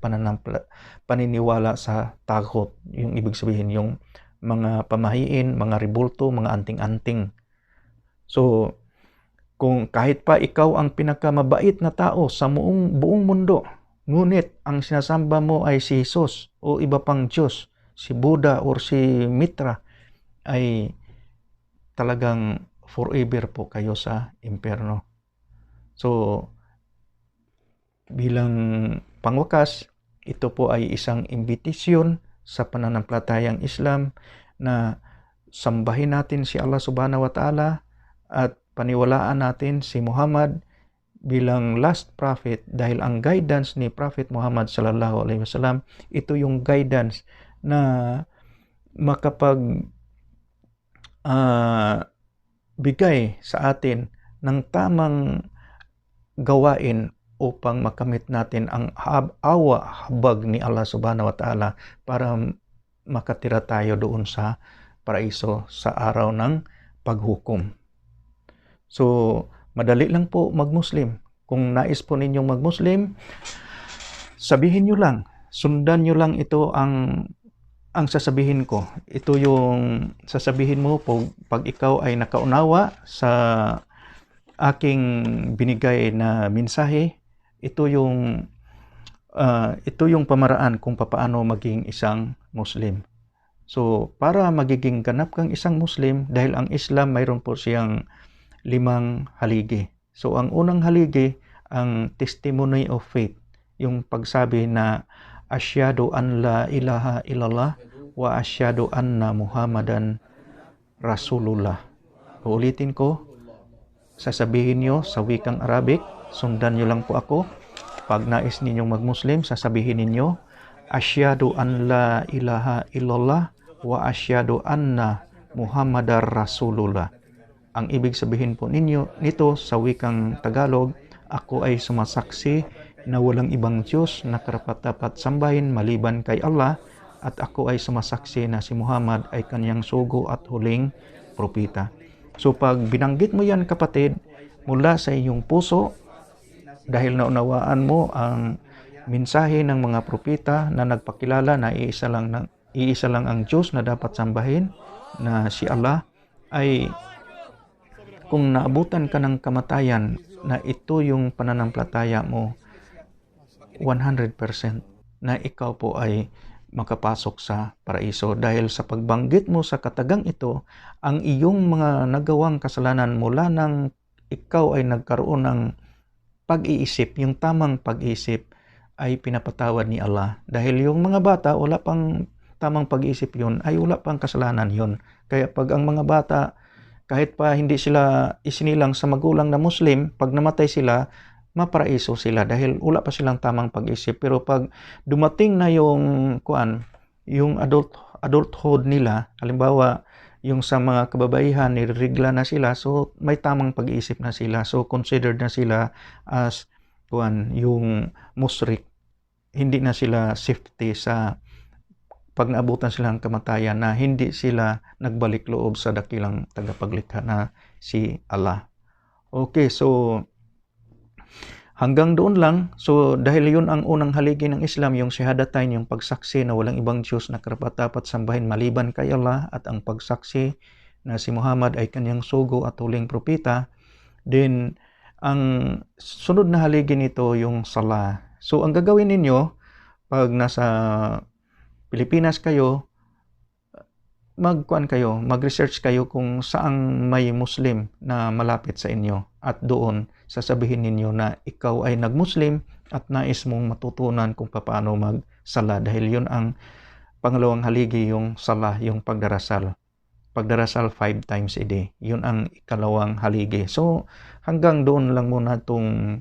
paniniwala sa taghot. Yung ibig sabihin, yung mga pamahiin, mga ribulto, mga anting-anting. So, kung kahit pa ikaw ang pinakamabait na tao sa buong mundo, ngunit ang sinasamba mo ay si Jesus o iba pang Diyos, si Buddha or si Mitra, ay talagang forever po kayo sa impyerno. So, bilang pangwakas, ito po ay isang imbitasyon sa pananampalatayang Islam na sambahin natin si Allah Subhanahu wa Ta'ala at paniwalaan natin si Muhammad bilang last prophet, dahil ang guidance ni Prophet Muhammad sallallahu alaihi wasallam, ito yung guidance na makapag bigay sa atin ng tamang gawain upang makamit natin ang habag ni Allah Subhanahu wa Ta'ala para makatira tayo doon sa paraiso sa araw ng paghukom. So, madali lang po mag-Muslim. Kung nais po ninyong mag-Muslim, sabihin nyo lang, sundan nyo lang ito ang sasabihin ko. Ito yung sasabihin mo pag ikaw ay nakaunawa sa aking binigay na mensahe. Ito yung pamaraan kung paano maging isang Muslim. So, para magiging ganap kang isang Muslim, dahil ang Islam mayroon po siyang 5 haligi. So, ang unang haligi, ang testimony of faith, yung pagsabi na asyhadu an la ilaha illallah wa asyhadu anna Muhammadan Rasulullah. Uulitin ko, sasabihin nyo sa wikang Arabic, sundan nyo lang po ako. Pag nais ninyong mag-Muslim, sasabihin ninyo, asyhadu an la ilaha illallah wa asyhadu anna Muhammadar Rasulullah. Ang ibig sabihin po nito sa wikang Tagalog, ako ay sumasaksi na walang ibang Diyos na karapat-dapat sambahin maliban kay Allah, at ako ay sumasaksi na si Muhammad ay kanyang sugo at huling propeta. So pag binanggit mo yan, kapatid, mula sa iyong puso, dahil naunawaan mo ang mensahe ng mga propeta na nagpakilala na iisa lang ang Diyos na dapat sambahin, na si Allah, ay kung naabutan ka ng kamatayan na ito yung pananampalataya mo, 100% na ikaw po ay makapasok sa paraiso. Dahil sa pagbanggit mo sa katagang ito, ang iyong mga nagawang kasalanan mula nang ikaw ay nagkaroon ng pag-iisip, yung tamang pag-iisip, ay pinapatawad ni Allah. Dahil yung mga bata, wala pang tamang pag-iisip yun, ay wala pang kasalanan yun. Kaya pag ang mga bata, kahit pa hindi sila isinilang sa magulang na Muslim, pag namatay sila, maparaiso sila dahil wala pa silang tamang pag-isip. Pero pag dumating na yung adulthood nila, halimbawa yung sa mga kababaihan, nirigla na sila, so may tamang pag-iisip na sila. So considered na sila as yung musrik. Hindi na sila safety sa pag naabutan silang kamatayan, na hindi sila nagbalik loob sa dakilang tagapaglikha na si Allah. Okay, so hanggang doon lang. So dahil yun ang unang haligi ng Islam, yung shahadatain, yung pagsaksi na walang ibang Diyos na karapat-dapat sambahin maliban kay Allah, at ang pagsaksi na si Muhammad ay kanyang sugo at huling propeta. Then ang sunod na haligi nito yung salah. So ang gagawin ninyo pag nasa Pilipinas kayo, mag-research kayo kung saang may Muslim na malapit sa inyo, at doon sasabihin ninyo na ikaw ay nag-Muslim at nais mong matutunan kung paano mag-sala, dahil yun ang pangalawang haligi, yung salah, yung pagdarasal 5 times a day. Yun ang ikalawang haligi. So hanggang doon lang muna itong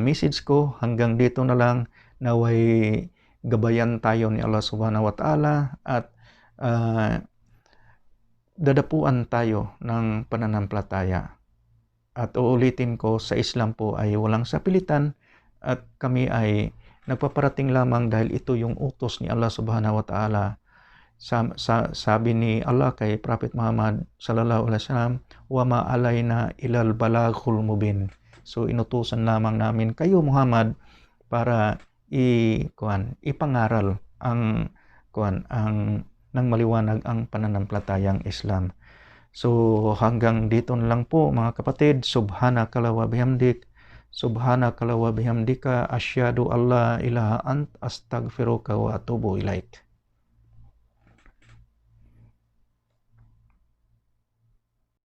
message ko. Hanggang dito na lang. Naway gabayan tayo ni Allah subhanahu wa ta'ala, at dadapuan tayo ng pananampalataya. At uulitin ko, sa Islam po ay walang sapilitan, at kami ay nagpaparating lamang dahil ito yung utos ni Allah subhanahu wa ta'ala. Sabi ni Allah kay Prophet Muhammad sallallahu alaihi wasallam, wa ma alayna ilal balaghul mubin. So inutusan lamang namin kayo, Muhammad, para ipangaral ang ng maliwanag ang pananampalatayang Islam. So hanggang dito na lang po, mga kapatid. Subhanakala wa bihamdik, subhanakala wa bihamdika, asyhadu alla ilaha ant, astaghfiruka wa atubu ilaik.